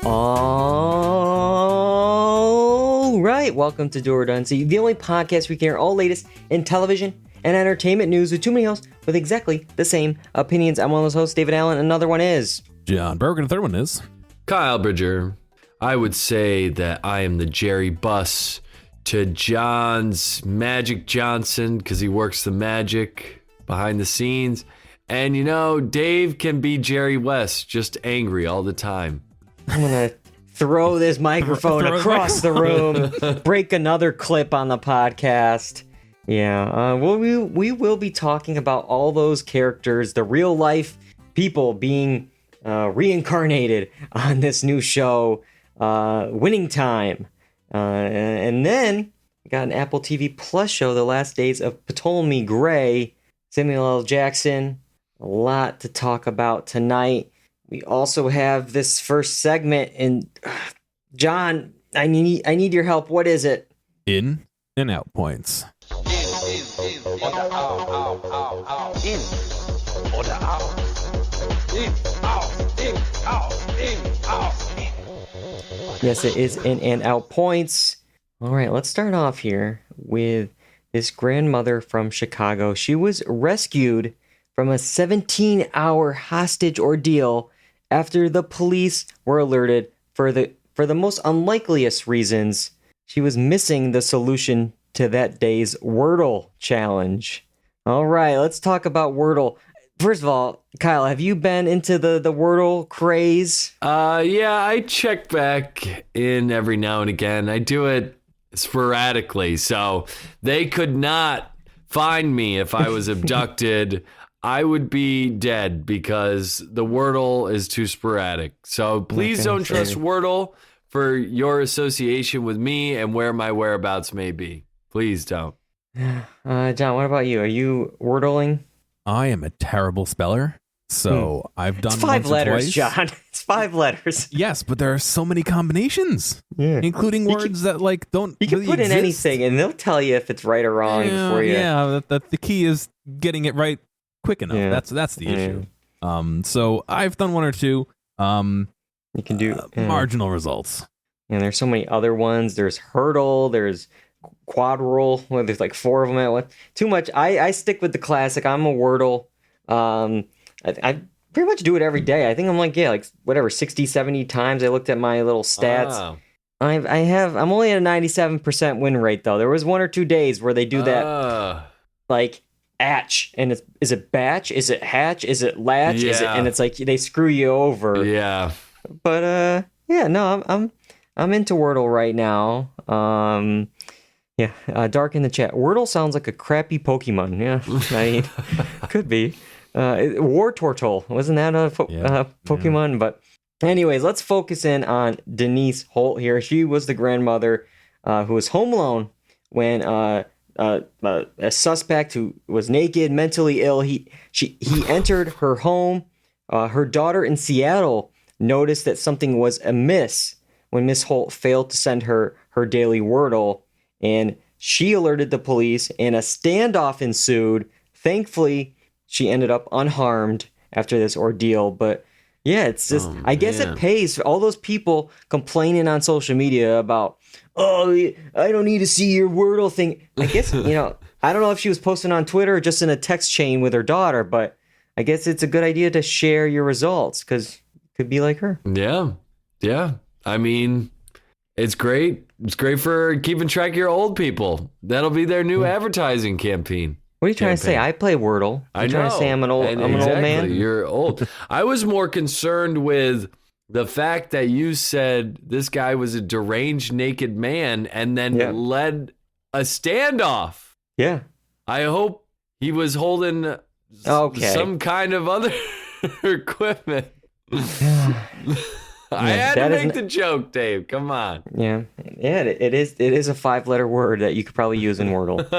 All right, welcome to Do or Done, the only podcast we hear all latest in television and entertainment news with too many hosts with exactly the same opinions. I'm one of those hosts, David Allen. Another one is John Bergen. The third one is Kyle Bridger. I would say that I am the Jerry Buss to John's Magic Johnson because he works the magic behind the scenes. And, you know, Dave can be Jerry West, just angry all the time. I'm going to throw this microphone across the room, break another clip on the podcast. Yeah, we will be talking about all those characters, the real life people being reincarnated on this new show, Winning Time. And then we got an Apple TV Plus show, The Last Days of Ptolemy Gray, Samuel L. Jackson. A lot to talk about tonight. We also have this first segment, and John, I need your help. What is it? In and out points. Yes, it is in and out points. All right, let's start off here with this grandmother from Chicago. She was rescued from a 17-hour hostage ordeal after the police were alerted for the most unlikeliest reasons. She was missing the solution to that day's Wordle challenge. All right, let's talk about Wordle. First of all, Kyle, have you been into the Wordle craze? Yeah, I check back in every now and again. I do it sporadically, so they could not find me if I was abducted. I would be dead because the Wordle is too sporadic. So please don't trust Wordle for your association with me and where my whereabouts may be. Please don't. John, what about you? Are you Wordling? I am a terrible speller, so I've done it's 5 letters, twice. John. It's 5 letters. Yes, but there are so many combinations, including words that don't. You can really put in exist. anything, and they'll tell you if it's right or wrong for you. Yeah, the key is getting it right quick enough. Yeah. That's the issue. So I've done 1 or 2. You can do marginal results. And there's so many other ones. There's Hurdle. There's Quadrille. Well, there's like 4 of them at once. Too much. I stick with the classic. I'm a Wordle. I pretty much do it every day. I think I'm like 60, 70 times. I looked at my little stats. Oh. I'm only at a 97% win rate though. There was 1 or 2 days where they do that like atch, and is it batch? Is it hatch? Is it latch? Yeah. Is it? And it's like they screw you over. Yeah. But no, I'm into Wordle right now. Dark in the chat. Wordle sounds like a crappy Pokemon. Yeah, I mean, could be. War Tortle, wasn't that a Pokemon? Yeah. But anyways, let's focus in on Denise Holt here. She was the grandmother who was home alone when a suspect who was naked, mentally ill, he entered her home. Her daughter in Seattle noticed that something was amiss when Miss Holt failed to send her daily Wordle, and she alerted the police, and a standoff ensued. Thankfully, she ended up unharmed after this ordeal. But yeah, it's just, I guess it pays for all those people complaining on social media about, I don't need to see your Wordle thing. I guess, I don't know if she was posting on Twitter or just in a text chain with her daughter, but I guess it's a good idea to share your results because it could be like her. Yeah. Yeah. I mean, it's great. It's great for keeping track of your old people. That'll be their new advertising campaign. What are you trying to say? I play Wordle. You're trying to say I'm an old man? You're old. I was more concerned with the fact that you said this guy was a deranged naked man and then led a standoff. Yeah. I hope he was holding some kind of other equipment. I had to make the joke, Dave. Come on. Yeah. Yeah, it is a 5-letter word that you could probably use in Wordle.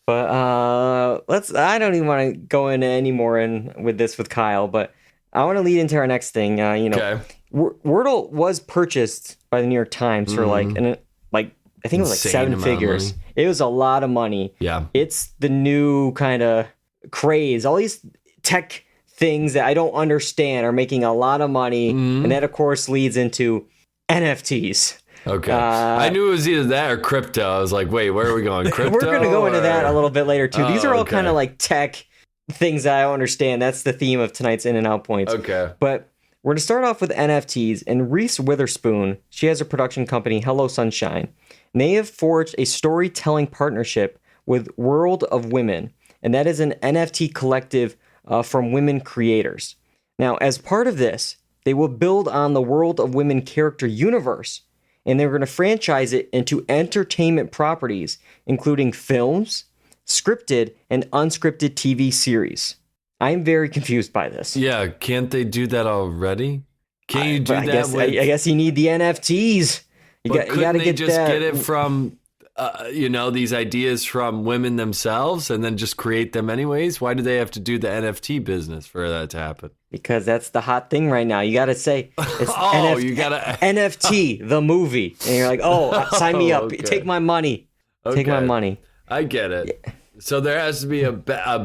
But I don't even want to go into any more with this with Kyle, but I want to lead into our next thing. Wordle was purchased by the New York Times for I think it was like 7 figures. It was a lot of money. Yeah. It's the new kind of craze. All these tech things that I don't understand are making a lot of money, and that of course leads into NFTs. Okay. I knew it was either that or crypto. I was like, wait, where are we going? Crypto? We're going to go into that a little bit later, too. These are all okay. kind of like tech things that I don't understand. That's the theme of tonight's In and Out Points. Okay. But we're going to start off with NFTs. And Reese Witherspoon, she has a production company, Hello Sunshine. And they have forged a storytelling partnership with World of Women. And that is an NFT collective from women creators. Now, as part of this, they will build on the World of Women character universe. And they're going to franchise it into entertainment properties, including films, scripted, and unscripted TV series. I'm very confused by this. Yeah, can't they do that already? Can't you do that? I guess you need the NFTs. You got to get it from, these ideas from women themselves and then just create them anyways? Why do they have to do the NFT business for that to happen? Because that's the hot thing right now. You got to say, it's NFT, the movie. And you're like, sign me up. Okay. Take my money. Okay. Take my money. I get it. Yeah. So there has to be a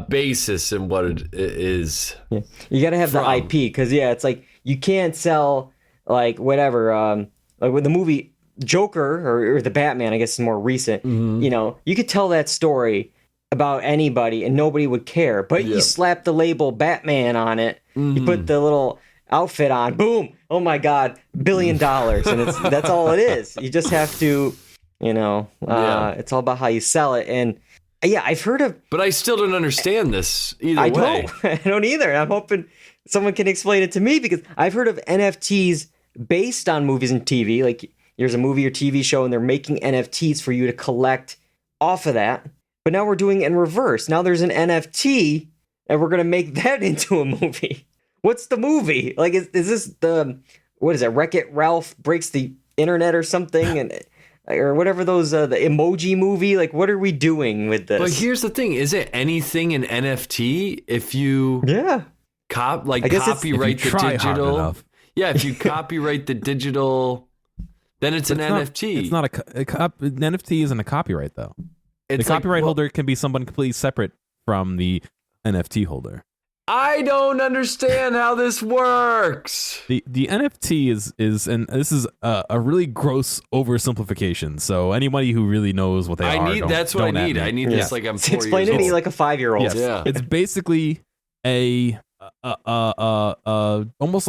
basis in what it is. Yeah. You got to have the IP because, it's like you can't sell like whatever. Like with the movie Joker or the Batman, I guess is more recent. Mm-hmm. You could tell that story about anybody and nobody would care. But you slap the label Batman on it. Mm-hmm. You put the little outfit on. Boom. Oh, my God. $1 billion. And that's all it is. You just have to, it's all about how you sell it. And I've heard of... But I still don't understand this either way. I don't either. I'm hoping someone can explain it to me because I've heard of NFTs based on movies and TV. Like, there's a movie or TV show and they're making NFTs for you to collect off of that. But now we're doing it in reverse. Now there's an NFT and we're going to make that into a movie. What's the movie? Like, is this what is it? Wreck-It Ralph Breaks the Internet or something? Or whatever those, the emoji movie? Like, what are we doing with this? But here's the thing. Is it anything an NFT if you copyright the digital? Yeah, if you copyright the digital, then it's an NFT. It's not an NFT isn't a copyright, though. The copyright holder can be someone completely separate from the NFT holder. I don't understand how this works. The NFT is and this is a really gross oversimplification. So anybody who really knows what they are, that's what I need. I need this like I'm 4 years old. Explain it to me like a 5-year-old. Yes. Yeah, it's basically almost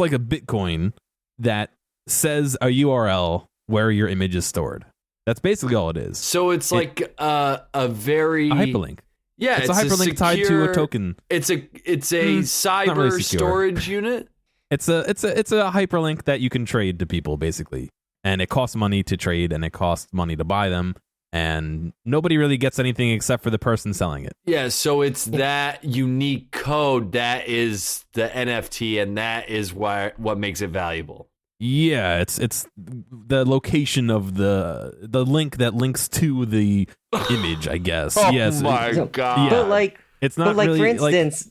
like a Bitcoin that says a URL where your image is stored. That's basically all it is. So it's like a hyperlink. Yeah, it's a hyperlink tied to a token. It's a cyber really storage unit. It's a hyperlink that you can trade to people basically, and it costs money to trade and it costs money to buy them, and nobody really gets anything except for the person selling it. Yeah, so it's that unique code that is the NFT, and that is what makes it valuable. Yeah, it's the location of the link that links to the image, I guess. Yes. My God. Yeah. It's not really, for instance,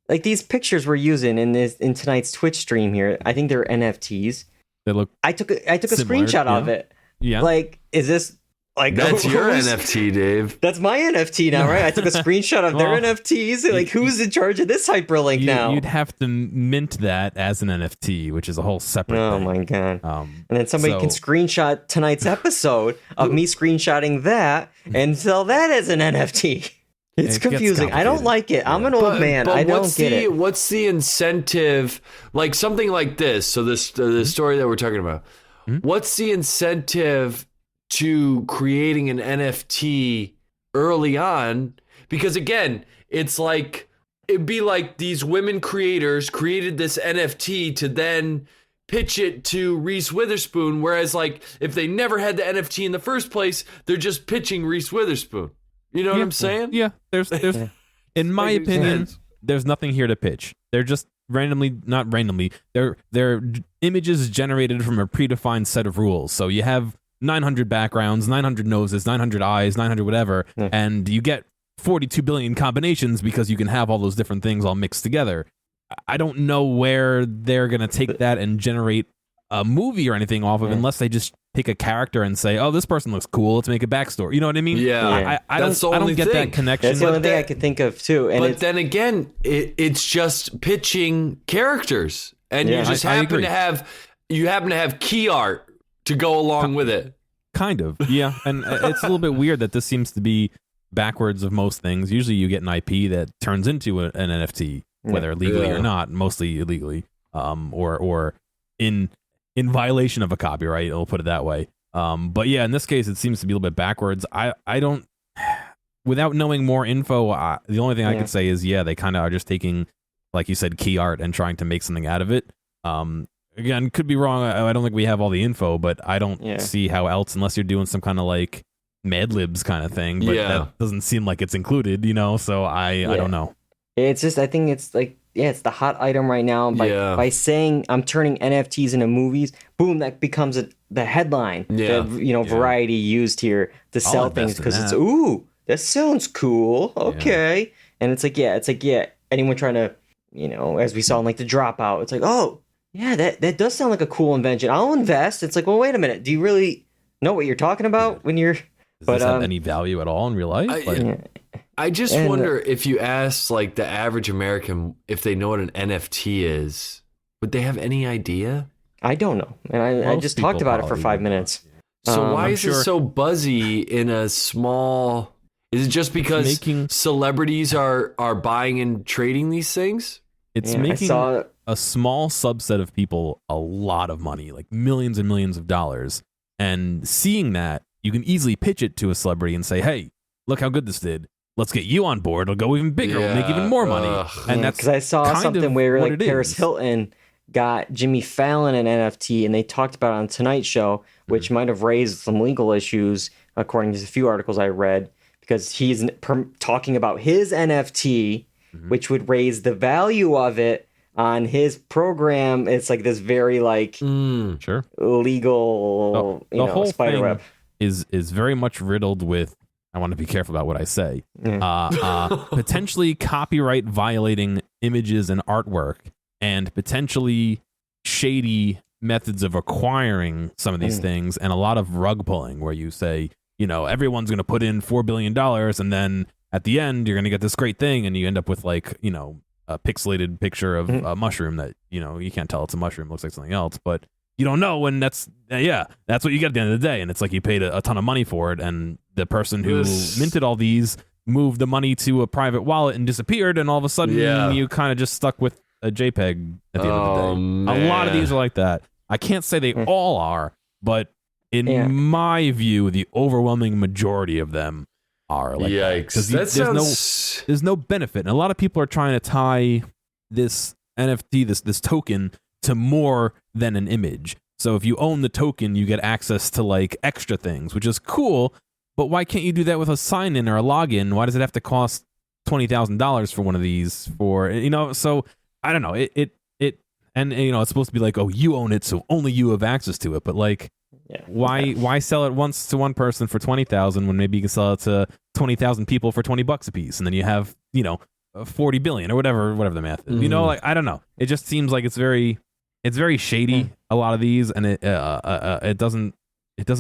like these pictures we're using in tonight's Twitch stream here, I think they're NFTs. They look I took a screenshot of it. Yeah. Like, is this like that's your NFT, Dave? That's my NFT now, right? I took a screenshot of their NFTs. Like, who's in charge of this hyperlink now? You'd have to mint that as an NFT, which is a whole separate thing. Oh my God. And then somebody can screenshot tonight's episode of me screenshotting that and sell that as an NFT. It's confusing. I don't like it. I'm an old man. I don't get it. What's the incentive? Like something like this. So this the story that we're talking about. What's the incentive to creating an NFT early on? Because again, it's like it'd be like these women creators created this NFT to then pitch it to Reese Witherspoon, whereas like if they never had the NFT in the first place, they're just pitching Reese Witherspoon. You know what I'm saying? Yeah. There's in my opinion, there's nothing here to pitch. They're just not randomly. They're images generated from a predefined set of rules. So you have 900 backgrounds, 900 noses, 900 eyes, 900 whatever, and you get 42 billion combinations because you can have all those different things all mixed together. I don't know where they're going to take that and generate a movie or anything off of unless they just pick a character and say, oh, this person looks cool, let's make a backstory. You know what I mean? Yeah. I don't get that connection. That's the only thing I could think of too. And but then again, it's just pitching characters, and you just happen to have key art to go along with it. Kind of, yeah. And it's a little bit weird that this seems to be backwards of most things. Usually you get an IP that turns into an NFT, whether legally or not, mostly illegally, or in violation of a copyright, I'll put it that way. But yeah, in this case, it seems to be a little bit backwards. I don't, without knowing more info, the only thing I could say is, they kind of are just taking, like you said, key art and trying to make something out of it. Again, could be wrong. I don't think we have all the info, but I don't see how else, unless you're doing some kind of like Mad Libs kind of thing. But that doesn't seem like it's included, so I don't know. It's just, I think it's like, it's the hot item right now. By saying I'm turning NFTs into movies, boom, that becomes the headline that Variety used here to sell things because it's that sounds cool. Okay, and it's like anyone trying to as we saw in like the Dropout, it's like that does sound like a cool invention. I'll invest. It's like, well, wait a minute, do you really know what you're talking about when you're? Does this have any value at all in real life? I just wonder if you ask like the average American if they know what an NFT is, would they have any idea? I don't know, and I just talked about it for 5 minutes. So why is it so buzzy in a small? Is it just because celebrities are buying and trading these things? It's making a small subset of people a lot of money, like millions and millions of dollars, and seeing that, you can easily pitch it to a celebrity and say, hey, look how good this did. Let's get you on board. It'll go even bigger. We'll make even more money. And that's because I saw something where like Paris Hilton got Jimmy Fallon an NFT, and they talked about it on Tonight Show, which might have raised some legal issues, according to a few articles I read, because he's talking about his NFT, which would raise the value of it on his program. It's like this very like legal, the whole spider thing web is very much riddled with. I want to be careful about what I say. Potentially copyright violating images and artwork, and potentially shady methods of acquiring some of these things, and a lot of rug pulling where you say, everyone's going to put in $4 billion, and then at the end you're going to get this great thing, and you end up with like, a pixelated picture of a mushroom that, you can't tell it's a mushroom, it looks like something else, but you don't know, and that's what you get at the end of the day, and it's like you paid a ton of money for it, and the person who minted all these moved the money to a private wallet and disappeared, and all of a sudden you kind of just stuck with a JPEG at the end of the day. Man. A lot of these are like that. I can't say they all are, but in my view, the overwhelming majority of them are like that. There's no benefit, and a lot of people are trying to tie this NFT, this token, to more than an image. So if you own the token, you get access to like extra things, which is cool. But why can't you do that with a sign-in or a login? Why does it have to cost $20,000 for one of these? So I don't know. And it's supposed to be like, oh, you own it, so only you have access to it. But like, why sell it once to one person for $20,000 when maybe you can sell it to 20,000 people for $20 a piece, and then you have 40 billion or whatever the math is. Like I don't know. It just seems like it's very shady. A lot of these, and it doesn't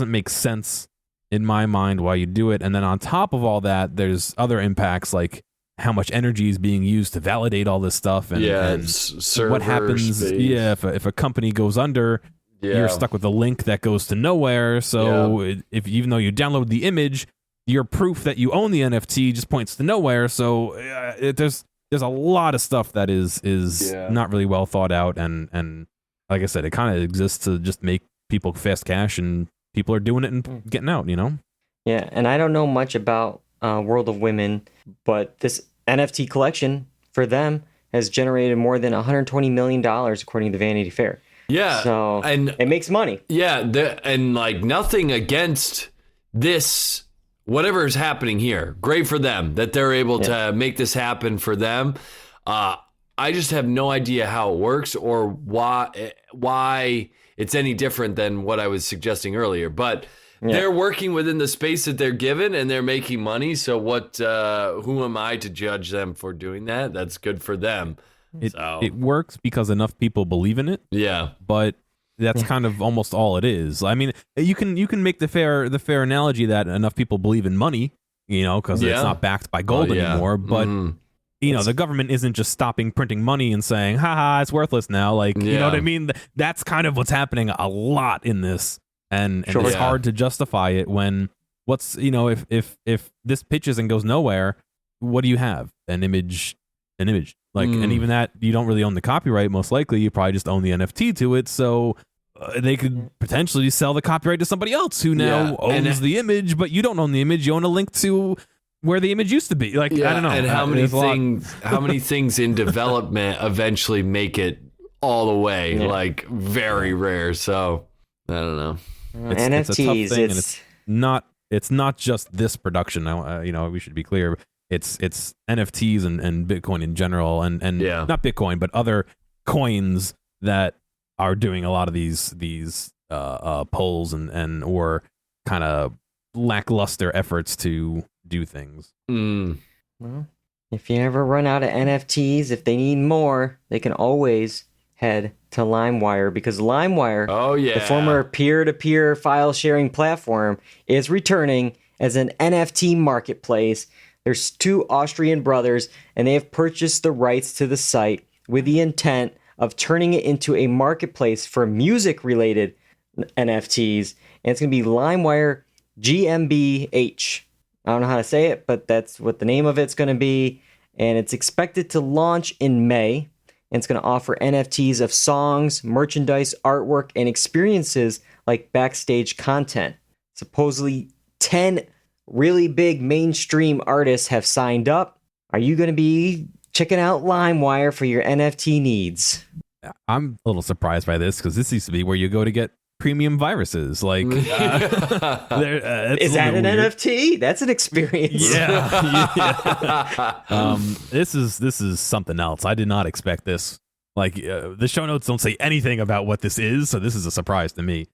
make sense in my mind why you do it. And then on top of all that, there's other impacts like how much energy is being used to validate all this stuff, and what happens if a company goes under. You're stuck with a link that goes to nowhere. So if even though you download the image, your proof that you own the NFT just points to nowhere. So there's a lot of stuff that is not really well thought out, and like I said, it kind of exists to just make people fast cash, and people are doing it and getting out. Yeah, and I don't know much about World of Women, but this NFT collection for them has generated more than $120 million according to Vanity Fair. Yeah, so and it makes money. Yeah, and like nothing against this, whatever is happening here. Great for them that they're able to make this happen for them. I just have no idea how it works or why it's any different than what I was suggesting earlier. But they're working within the space that they're given, and they're making money. So who am I to judge them for doing that? That's good for them. It works because enough people believe in it. Yeah. But That's kind of almost all it is. I mean, you can make the fair analogy that enough people believe in money, because it's not backed by gold anymore. But the government isn't just stopping printing money and saying, haha, it's worthless now. Like, you know what I mean? That's kind of what's happening a lot in this. And it's hard to justify it when if this pitches and goes nowhere, what do you have? An image. Like, and even that, you don't really own the copyright, most likely. You probably just own the NFT to it. So they could potentially sell the copyright to somebody else who now owns the image, but you don't own the image. You own a link to where the image used to be. Like, I don't know. And how many things in development eventually make it all the way? Yeah. Like, very rare. So I don't know. NFTs. It's a tough thing, and it's not just this production. We should be clear. It's NFTs and Bitcoin in general, and not Bitcoin, but other coins that are doing a lot of these polls and or kind of lackluster efforts to do things. Well, if you ever run out of NFTs, if they need more, they can always head to Limewire, because Limewire, the former peer-to-peer file sharing platform, is returning as an NFT marketplace. There's 2 Austrian brothers, and they have purchased the rights to the site with the intent of turning it into a marketplace for music-related NFTs. And it's going to be Limewire GmbH. I don't know how to say it, but that's what the name of it's going to be. And it's expected to launch in May. And it's going to offer NFTs of songs, merchandise, artwork, and experiences like backstage content. Supposedly 10 really big mainstream artists have signed up. Are you going to be checking out Limewire for your NFT needs? I'm a little surprised by this, because this used to be where you go to get premium viruses. Like, is that an NFT? That's an experience. Yeah. This is something else. I did not expect this. Like, the show notes don't say anything about what this is, so this is a surprise to me.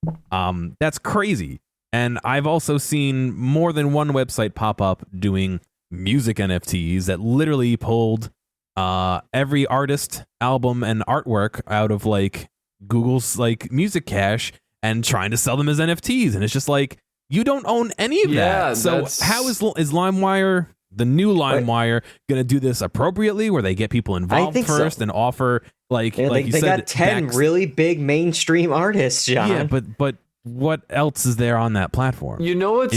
That's crazy. And I've also seen more than one website pop up doing music NFTs that literally pulled every artist, album, and artwork out of like Google's like music cache and trying to sell them as NFTs. And it's just like, you don't own any of that. So how is Limewire, the new Limewire, going to do this appropriately, where they get people involved first and offer like you said, they got 10 really big mainstream artists, John. Yeah, but what else is there on that platform? You know what's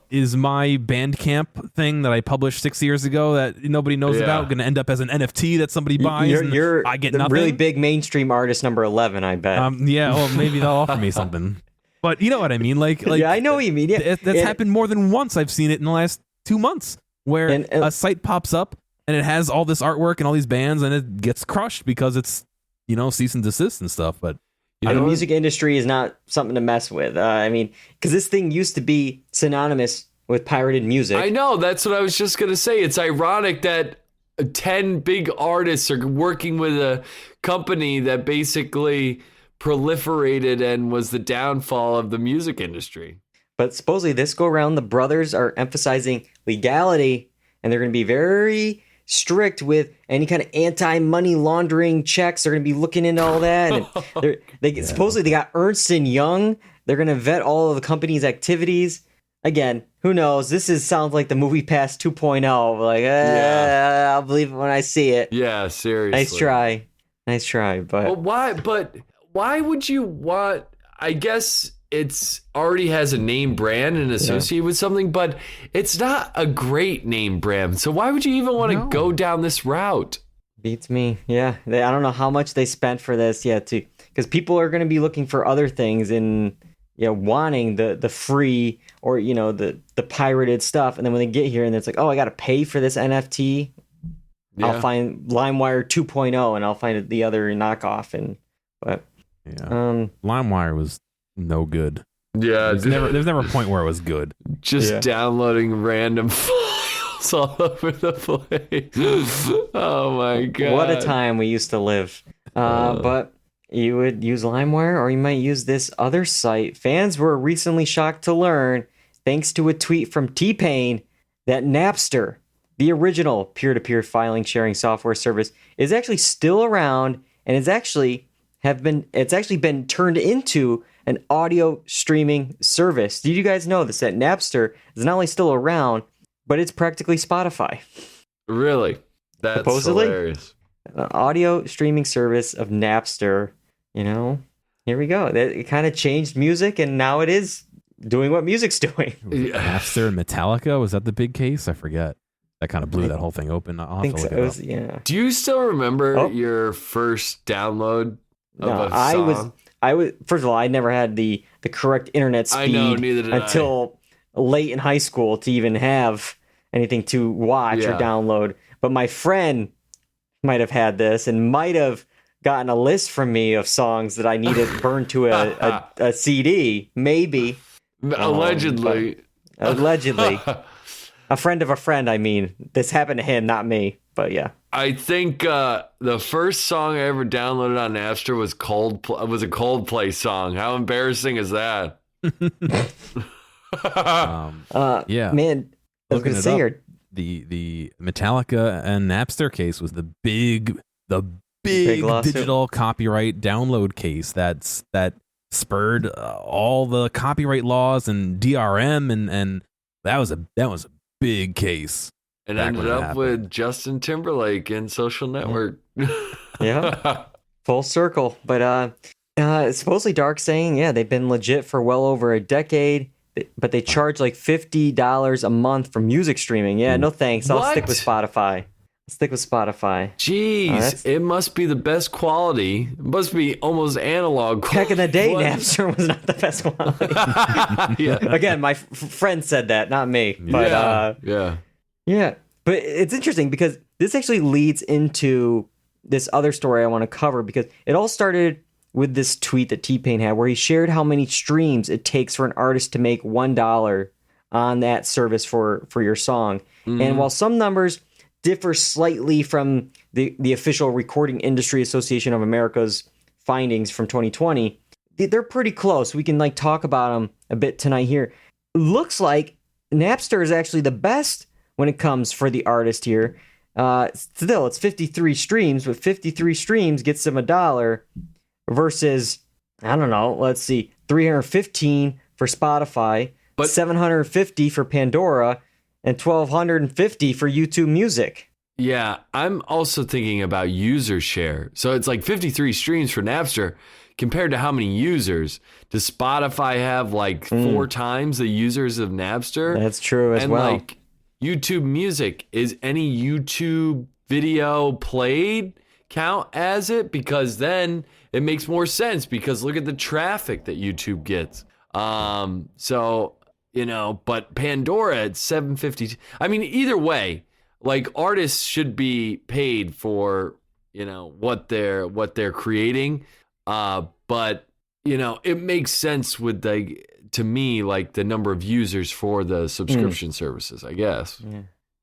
is my Bandcamp thing that I published 6 years ago that nobody knows about going to end up as an NFT that somebody buys? You're I get the nothing. Really big mainstream artist number 11, I bet. Maybe they'll offer me something. But you know what I mean? Like yeah, I know what you mean. Yeah, that's happened more than once. I've seen it in the last 2 months, where a site pops up and it has all this artwork and all these bands, and it gets crushed because it's cease and desist and stuff. But the music industry is not something to mess with. I mean, because this thing used to be synonymous with pirated music. I know. That's what I was just going to say. It's ironic that 10 big artists are working with a company that basically proliferated and was the downfall of the music industry. But supposedly this go around, the brothers are emphasizing legality, and they're going to be very strict with any kind of anti-money laundering checks. They're going to be looking into all that. And supposedly they got Ernst & Young. They're going to vet all of the company's activities. Again, who knows? Sounds like the movie Pass 2.0. Like, I'll believe it when I see it. Yeah, seriously. Nice try. But why would you want? I guess it's already has a name brand and associated with something, but it's not a great name brand. So why would you even want to go down this route? Beats me. Yeah. I don't know how much they spent for this yet, because people are going to be looking for other things and wanting the free or the pirated stuff. And then when they get here and it's like, oh, I got to pay for this NFT. Yeah. I'll find Limewire 2.0 and I'll find the other knockoff. Limewire was no good. Yeah, there's never a point where it was good. Just downloading random files all over the place. Oh my god! What a time we used to live. But you would use Limewire, or you might use this other site. Fans were recently shocked to learn, thanks to a tweet from T-Pain, that Napster, the original peer-to-peer filing sharing software service, is actually still around and is actually it's actually been turned into an audio streaming service. Did you guys know this? That Napster is not only still around, but it's practically Spotify. Really? That's Supposedly? hilarious. Audio streaming service of Napster. Here we go. It kind of changed music, and now it is doing what music's doing. Napster and Metallica, was that the big case? I forget. That kind of blew that whole thing open. I'll have to look it up. Yeah. Do you still remember your first download of a song? I was first of all, I never had the correct internet speed I know, neither did until late in high school to even have anything to watch or download. But my friend might have had this and might have gotten a list from me of songs that I needed burned to a CD, maybe. Allegedly. Allegedly. A friend of a friend, I mean. This happened to him, not me. But yeah. I think the first song I ever downloaded on Napster was a Coldplay song. How embarrassing is that? Yeah. Man, I was going to say here. The Metallica and Napster case was the big digital copyright download case that spurred all the copyright laws and DRM and that was a big case. And ended up with Justin Timberlake in Social Network. Yeah. Full circle. But supposedly Dark saying, they've been legit for well over a decade, but they charge like $50 a month for music streaming. Yeah, no thanks. I'll stick with Spotify. Jeez, it must be the best quality. It must be almost analog quality. Back in the day, Napster was not the best quality. Again, my friend said that, not me. But, yeah, but it's interesting because this actually leads into this other story I want to cover because it all started with this tweet that T-Pain had where he shared how many streams it takes for an artist to make $1 on that service for your song. Mm-hmm. And while some numbers differ slightly from the official Recording Industry Association of America's findings from 2020, they're pretty close. We can talk about them a bit tonight here. Looks like Napster is actually the best when it comes for the artist here. Still, it's 53 streams, but 53 streams gets them $1 versus, I don't know, let's see, 315 for Spotify, but 750 for Pandora, and 1,250 for YouTube Music. Yeah, I'm also thinking about user share. So it's like 53 streams for Napster compared to how many users. Does Spotify have 4 times the users of Napster? That's true as well. And YouTube Music, is any YouTube video played count as it? Because then it makes more sense because look at the traffic that YouTube gets. But Pandora at 750. I mean, either way, artists should be paid for, what they're creating. But it makes sense with to me, the number of users for the subscription services, I guess.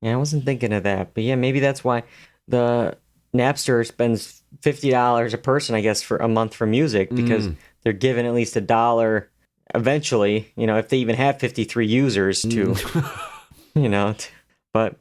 Yeah, I wasn't thinking of that. But yeah, maybe that's why the Napster spends $50 a person, I guess, for a month for music because they're given at least $1 eventually, if they even have 53 users to, but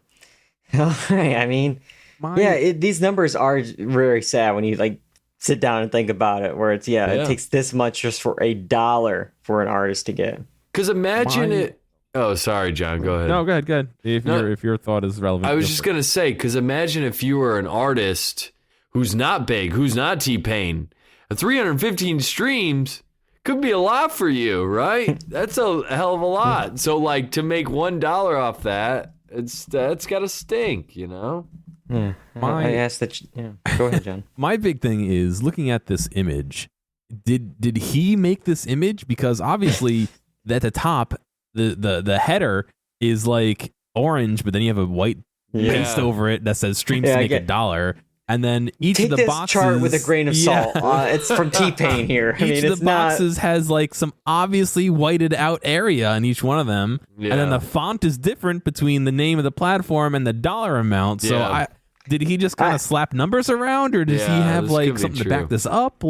I mean, these numbers are very sad when you sit down and think about it, where it takes this much just for $1 for an artist to get. Because imagine it. Oh, sorry, John. Go ahead. No, go ahead. If your thought is relevant. I was just gonna say, because imagine if you were an artist who's not big, who's not T-Pain, 315 streams could be a lot for you, right? That's a hell of a lot. So, to make $1 off that, that's got to stink, Yeah. I asked that. Go ahead, John. My big thing is looking at this image. Did he make this image? Because obviously, at the top, the header is orange, but then you have a white paste over it that says "streams to make $1." And then each of the boxes, chart with a grain of salt. It's from T-Pain here. Each of the boxes has some obviously whited out area in each one of them, and then the font is different between the name of the platform and the dollar amount. So did he just kind of slap numbers around, or does he have something to back this up?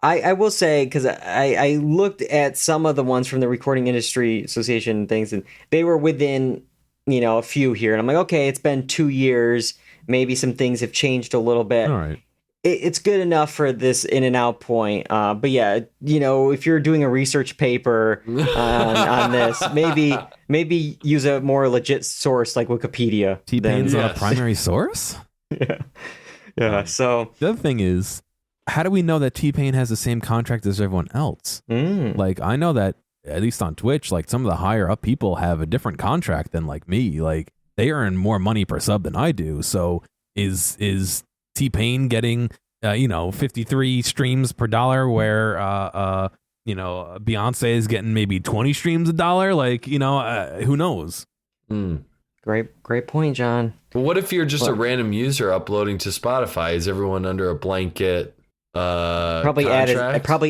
I will say, because I looked at some of the ones from the Recording Industry Association things, and they were within a few here, and I'm like, okay, it's been 2 years. Maybe some things have changed a little bit. All right. it's good enough for this in and out point. But yeah, if you're doing a research paper on this, maybe use a more legit source like Wikipedia. T-Pain's not a primary source? Yeah. So the other thing is, how do we know that T-Pain has the same contract as everyone else? Like, I know that at least on Twitch, like some of the higher up people have a different contract than like me. Like they earn more money per sub than I do. So is T-Pain getting 53 streams per dollar, where Beyonce is getting maybe 20 streams a dollar? Like, who knows? Great point, John. Well, what if you're just a random user uploading to Spotify? Is everyone under a blanket probably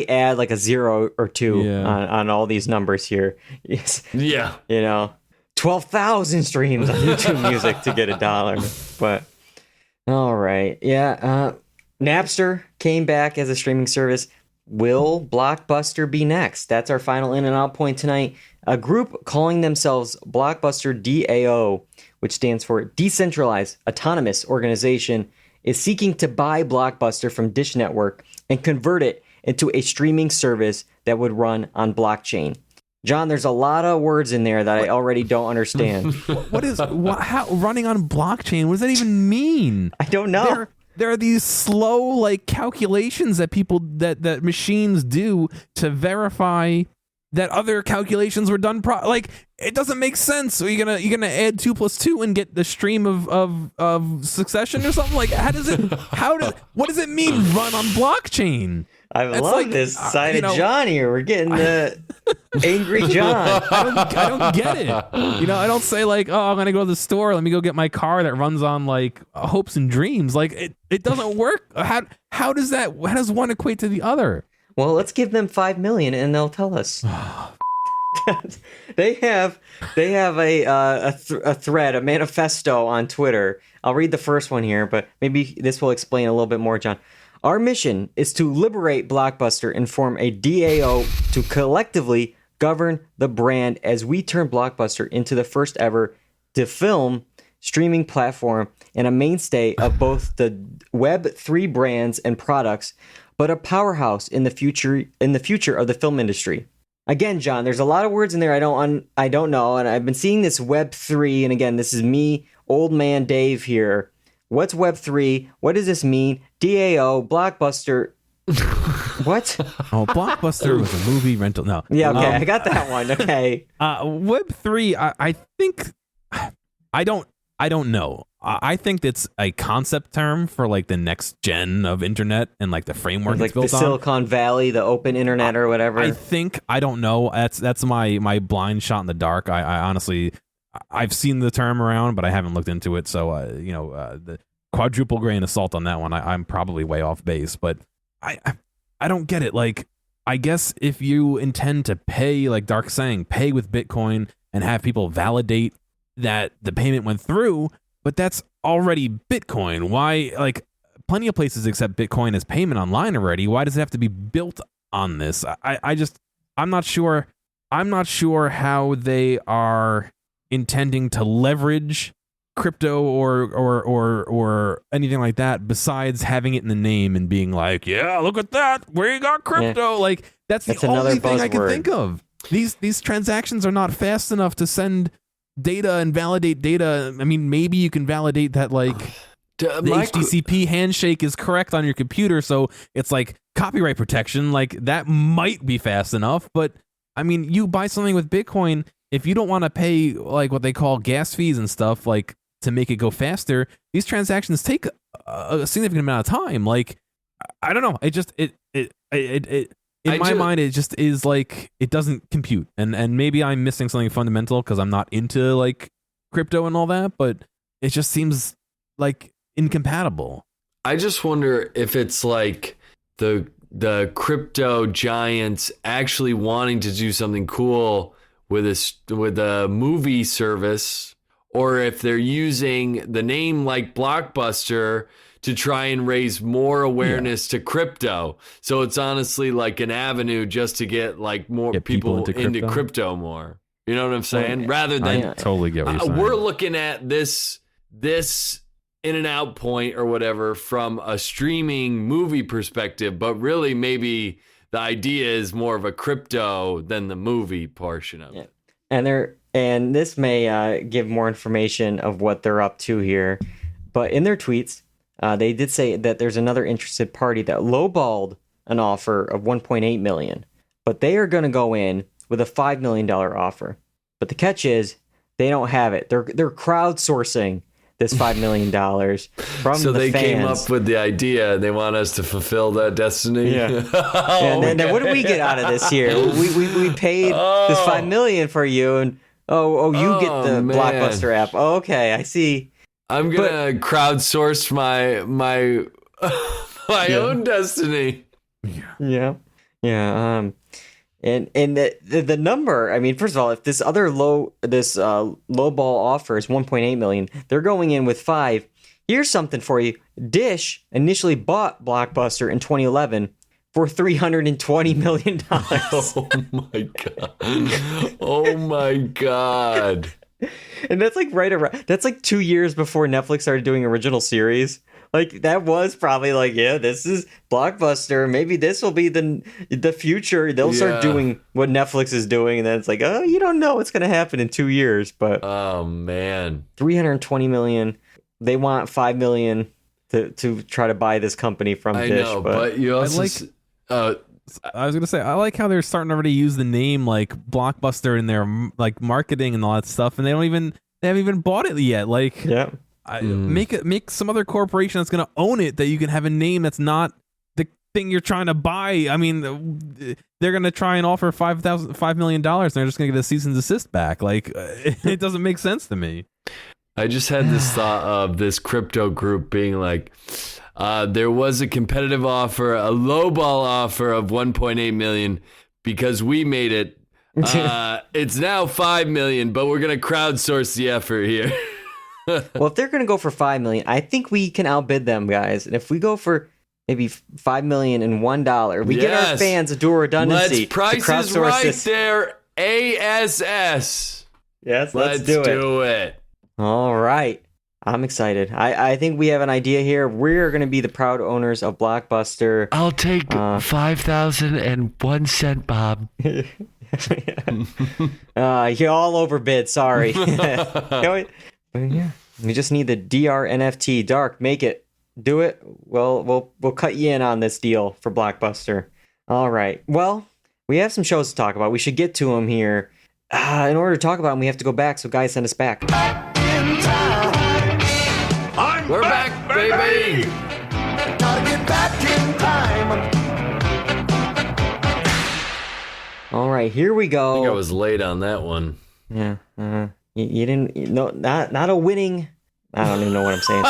add like a 0 or 2 on all these numbers here. Yes. Yeah. 12,000 streams on YouTube Music to get $1. But all right. Yeah. Napster came back as a streaming service. Will Blockbuster be next? That's our final in and out point tonight. A group calling themselves Blockbuster DAO, which stands for Decentralized Autonomous Organization, is seeking to buy Blockbuster from Dish Network and convert it into a streaming service that would run on blockchain. John, there's a lot of words in there that I already don't understand. How running on blockchain? What does that even mean? I don't know. There are these slow like calculations that that machines do to verify that other calculations were done like it doesn't make sense. So you're gonna add 2 + 2 and get the stream of succession or something? Like what does it mean run on blockchain? I love this side of John here. We're getting the angry John. I don't get it. I don't say like, oh, I'm gonna go to the store. Let me go get my car that runs on like hopes and dreams. Like it doesn't work. How does one equate to the other? Well, let's give them 5 million and they'll tell us. They have a thread, a manifesto on Twitter. I'll read the first one here, but maybe this will explain a little bit more, John. Our mission is to liberate Blockbuster and form a DAO to collectively govern the brand as we turn Blockbuster into the first ever film streaming platform and a mainstay of both the Web3 brands and products, but a powerhouse in the future of the film industry. Again, John, there's a lot of words in there I don't know, and I've been seeing this Web3, and again, this is me, old man Dave here. What's Web3? What does this mean? DAO, Blockbuster. What? Oh, Blockbuster was a movie rental. No. Yeah, okay, I got that one. Okay. Web3, I think I don't know. I think it's a concept term for like the next gen of internet and like the framework like it's built the Silicon Valley, the open internet or whatever. I don't know. That's my blind shot in the dark. I honestly, I've seen the term around, but I haven't looked into it. So the quadruple grain of salt on that one. I'm probably way off base, but I don't get it. Like, I guess if you intend to pay, like Dark's saying, pay with Bitcoin and have people validate that the payment went through, but that's already Bitcoin. Why, like, plenty of places accept Bitcoin as payment online already. Why does it have to be built on this? I'm not sure. I'm not sure how they are intending to leverage crypto or anything like that besides having it in the name and being like, yeah, look at that, we got crypto. Yeah. Like that's the only thing I can think of. These transactions are not fast enough to send data and validate data. I mean, maybe you can validate that like the HTTP handshake is correct on your computer, so it's like copyright protection. Like that might be fast enough, but I mean, you buy something with Bitcoin, if you don't want to pay like what they call gas fees and stuff, like to make it go faster, these transactions take a significant amount of time. Like, I don't know. In my mind, it just is like, it doesn't compute. And maybe I'm missing something fundamental because I'm not into like crypto and all that, but it just seems like incompatible. I just wonder if it's like the crypto giants actually wanting to do something cool with a movie service, or if they're using the name like Blockbuster to try and raise more awareness to crypto. So it's honestly like an avenue just to get like more people into crypto more. You know what I'm saying? Rather than I totally get what you're saying. We're looking at this in and out point or whatever from a streaming movie perspective, but really maybe the idea is more of a crypto than the movie portion of it. And this may give more information of what they're up to here, but in their tweets, they did say that there's another interested party that lowballed an offer of 1.8 million, but they are going to go in with a $5 million offer. But the catch is they don't have it. They're crowdsourcing this $5 million from so the they fans. Came up with the idea. They want us to fulfill that destiny. Yeah. And then what did we get out of this here? We paid this $5 million for you, and you get the Blockbuster app. Oh, okay, I see. I'm gonna crowdsource my own destiny. Yeah. And the number, I mean, first of all, if this other low ball offer is 1.8 million, they're going in with 5. Here's something for you. Dish initially bought Blockbuster in 2011 for $320 million. Oh my god. Oh my god. And that's like that's like 2 years before Netflix started doing original series. Like, that was probably like, yeah, this is Blockbuster. Maybe this will be the future. They'll start doing what Netflix is doing. And then it's like, oh, you don't know what's going to happen in 2 years. But oh, man. $320 million. They want $5 million to try to buy this company from Dish. I know, but you also... I was going to say, I like how they're starting to already use the name like Blockbuster in their like marketing and all that stuff. And they haven't even bought it yet. Like, yeah. Make some other corporation that's going to own it, that you can have a name that's not the thing you're trying to buy. I mean, they're going to try and offer $5 million, and they're just going to get a cease and desist back. Like, it doesn't make sense to me. I just had this thought of this crypto group being like, there was a competitive offer, a lowball offer of 1.8 million because we made it. It's now 5 million, but we're going to crowdsource the effort here. Well, if they're going to go for $5 million, I think we can outbid them, guys. And if we go for maybe $5 million and $1, we get our fans a dual redundancy. Let's prices right there. ASS. Yes, let's do it. All right. I'm excited. I think we have an idea here. We're going to be the proud owners of Blockbuster. I'll take 5,001 cent, Bob. You're all overbid. Sorry. Yeah, we just need the DR NFT. Dark, make it. Do it. Well, we'll cut you in on this deal for Blockbuster. All right. Well, we have some shows to talk about. We should get to them here. In order to talk about them, we have to go back. So, guys, send us back. We're back, baby. Gotta get back in time. All right, here we go. I think I was late on that one. Yeah. You didn't. No, not a winning. I don't even know what I'm saying.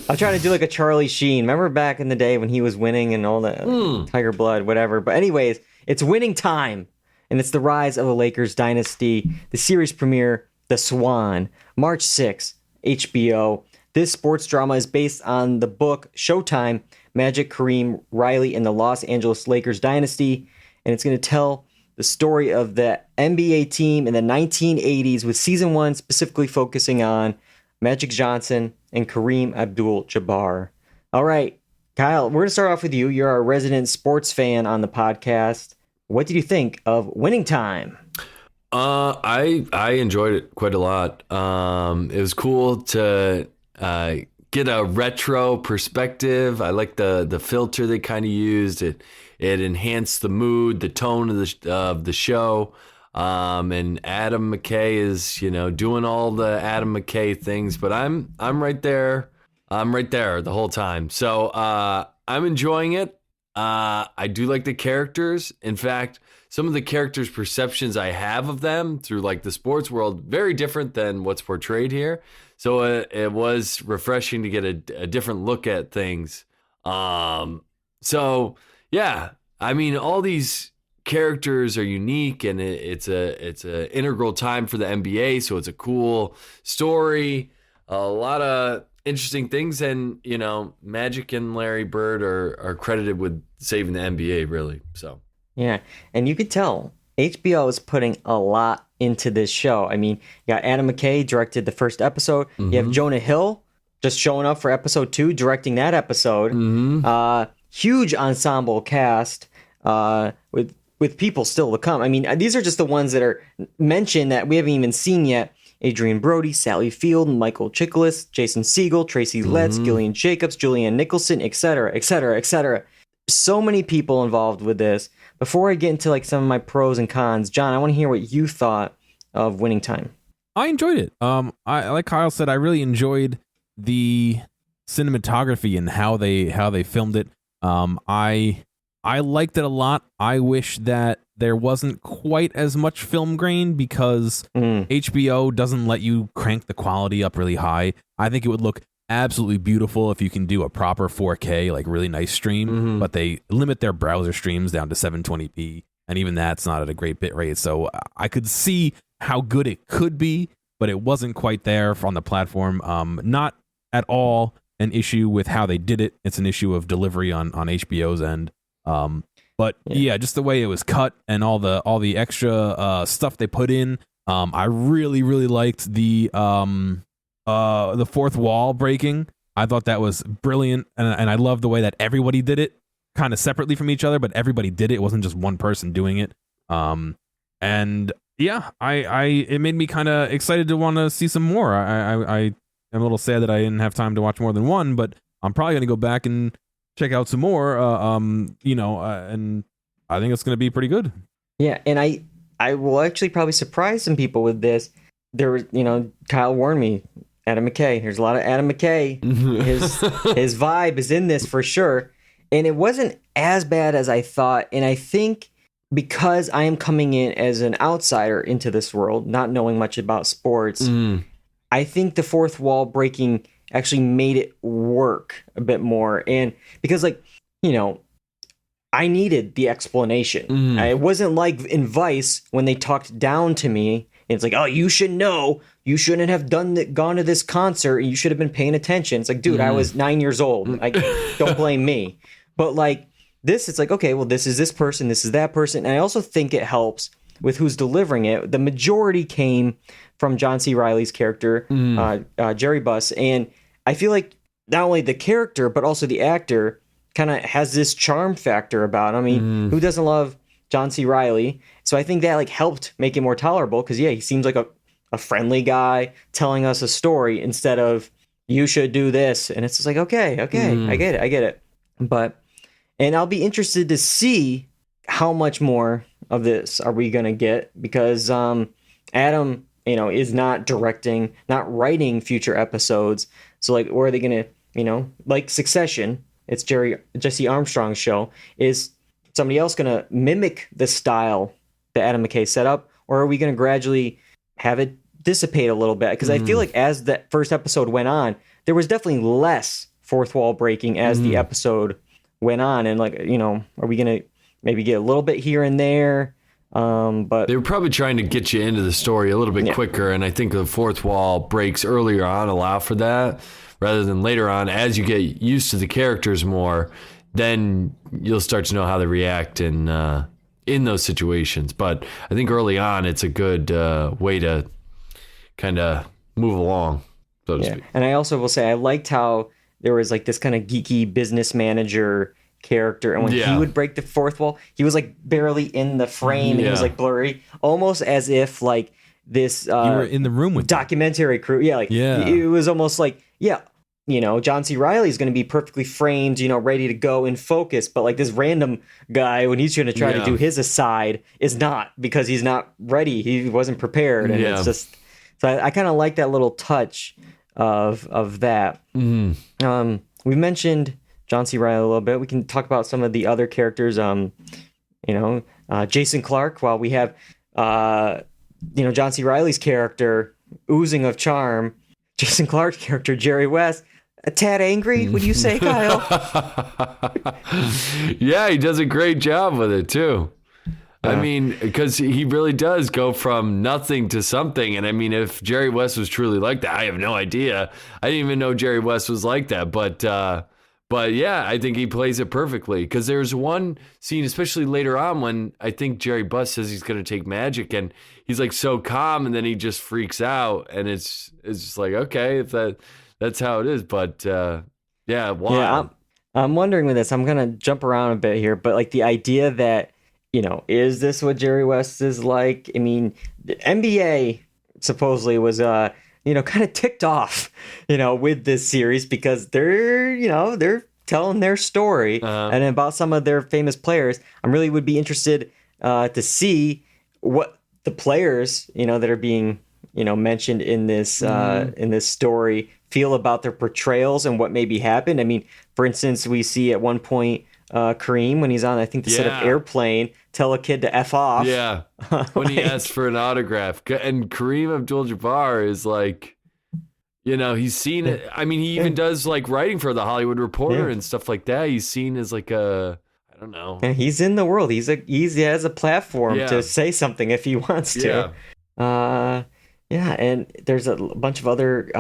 I'm trying to do like a Charlie Sheen. Remember back in the day when he was winning and all that Tiger Blood, whatever. But anyways, it's winning time, and it's the rise of the Lakers Dynasty. The series premiere, The Swan, March 6th, HBO. This sports drama is based on the book Showtime, Magic, Kareem, Riley, and the Los Angeles Lakers Dynasty, and it's going to tell the story of the NBA team in the 1980s, with season 1 specifically focusing on Magic Johnson and Kareem Abdul-Jabbar. All right, Kyle, we're going to start off with you. You're our resident sports fan on the podcast. What did you think of Winning Time? I enjoyed it quite a lot. It was cool to get a retro perspective. I like the filter they kind of used. It enhanced the mood, the tone of the show. And Adam McKay is, doing all the Adam McKay things, but I'm right there. I'm right there the whole time. So I'm enjoying it. I do like the characters. In fact, some of the characters' perceptions I have of them through like the sports world, very different than what's portrayed here. So it was refreshing to get a different look at things. So yeah, I mean, all these characters are unique, and it's a integral time for the NBA. So it's a cool story, a lot of interesting things, and Magic and Larry Bird are credited with saving the NBA, really. So yeah, and you could tell HBO is putting a lot into this show. I mean, you got Adam McKay directed the first episode. Mm-hmm. You have Jonah Hill just showing up for episode 2, directing that episode. Huge ensemble cast with people still to come. I mean, these are just the ones that are mentioned that we haven't even seen yet. Adrian Brody, Sally Field, Michael Chiklis, Jason Segel, Tracy Letts, Gillian Jacobs, Julianne Nicholson, etc., etc., etc. So many people involved with this. Before I get into like some of my pros and cons, John, I want to hear what you thought of Winning Time. I enjoyed it. I like Kyle said, I really enjoyed the cinematography and how they filmed it. I liked it a lot. I wish that there wasn't quite as much film grain because HBO doesn't let you crank the quality up really high. I think it would look absolutely beautiful if you can do a proper 4K, like really nice stream, but they limit their browser streams down to 720p, and even that's not at a great bit rate. So I could see how good it could be, but it wasn't quite there on the platform. Not at all an issue with how they did it. It's an issue of delivery on HBO's end. But yeah, just the way it was cut and all the extra stuff they put in. I really liked the fourth wall breaking. I thought that was brilliant, and I love the way that everybody did it, kind of separately from each other, but everybody did it. It wasn't just one person doing it. And yeah, it made me kind of excited to want to see some more. I am a little sad that I didn't have time to watch more than one, but I'm probably gonna go back and check out some more. And I think it's gonna be pretty good. Yeah, and I will actually probably surprise some people with this. There was, Kyle warned me. Adam McKay. There's a lot of Adam McKay. His vibe is in this for sure. And it wasn't as bad as I thought. And I think because I am coming in as an outsider into this world, not knowing much about sports, I think the fourth wall breaking actually made it work a bit more. And because, I needed the explanation. It wasn't like in Vice when they talked down to me. It's like, oh, you should know. You shouldn't have gone to this concert. You should have been paying attention. It's like, dude, I was 9 years old. Don't blame me. But like this, it's like, okay, well, this is this person. This is that person. And I also think it helps with who's delivering it. The majority came from John C. Reilly's character, Jerry Buss. And I feel like not only the character, but also the actor kind of has this charm factor about him. I mean, who doesn't love John C. Reilly? So I think that helped make it more tolerable because, yeah, he seems like a friendly guy telling us a story instead of you should do this. And it's just like, okay, I get it. And I'll be interested to see how much more of this are we going to get because Adam, is not directing, not writing future episodes. So like, where are they going to, like Succession, it's Jesse Armstrong's show. Is somebody else going to mimic the style that Adam McKay set up, or are we going to gradually have it dissipate a little bit? Because I feel like as that first episode went on, there was definitely less fourth wall breaking as the episode went on. And are we going to maybe get a little bit here and there? But they were probably trying to get you into the story a little bit quicker. And I think the fourth wall breaks earlier on allow for that rather than later on. As you get used to the characters more, then you'll start to know how they react in those situations. But I think early on, it's a good way to kind of move along, so to speak. And I also will say I liked how there was like this kind of geeky business manager character, and when he would break the fourth wall, he was like barely in the frame, and he was like blurry, almost as if like this you were in the room with documentary crew. It was almost like John C. Reilly is going to be perfectly framed, ready to go in focus. But like this random guy, when he's going to try to do his aside, is not, because he's not ready. He wasn't prepared. And it's just, so I kind of like that little touch of that. We mentioned John C. Reilly a little bit. We can talk about some of the other characters. Jason Clarke, while we have, John C. Reilly's character oozing of charm, Jason Clarke's character, Jerry West, a tad angry, would you say, Kyle? Yeah, he does a great job with it, too. I mean, because he really does go from nothing to something. And I mean, if Jerry West was truly like that, I have no idea. I didn't even know Jerry West was like that. But yeah, I think he plays it perfectly. Because there's one scene, especially later on, when I think Jerry Buss says he's going to take magic, and he's like so calm, and then he just freaks out, and it's just like, okay, if that's how it is. But yeah, wow. Yeah, I'm wondering with this. I'm gonna jump around a bit here, but like the idea that, is this what Jerry West is like? I mean, the NBA supposedly was kind of ticked off, with this series because they're telling their story and about some of their famous players. I really would be interested to see what the players, that are being, mentioned in this story feel about their portrayals and what maybe happened. I mean, for instance, we see at one point Kareem, when he's on, I think, the set of Airplane, tell a kid to F off. Yeah, when he asks for an autograph. And Kareem Abdul-Jabbar is like, he's seen it. I mean, he even does like writing for the Hollywood Reporter and stuff like that. He's seen as like I don't know. And he's in the world. He has a platform to say something if he wants to. Yeah, and there's a bunch of other,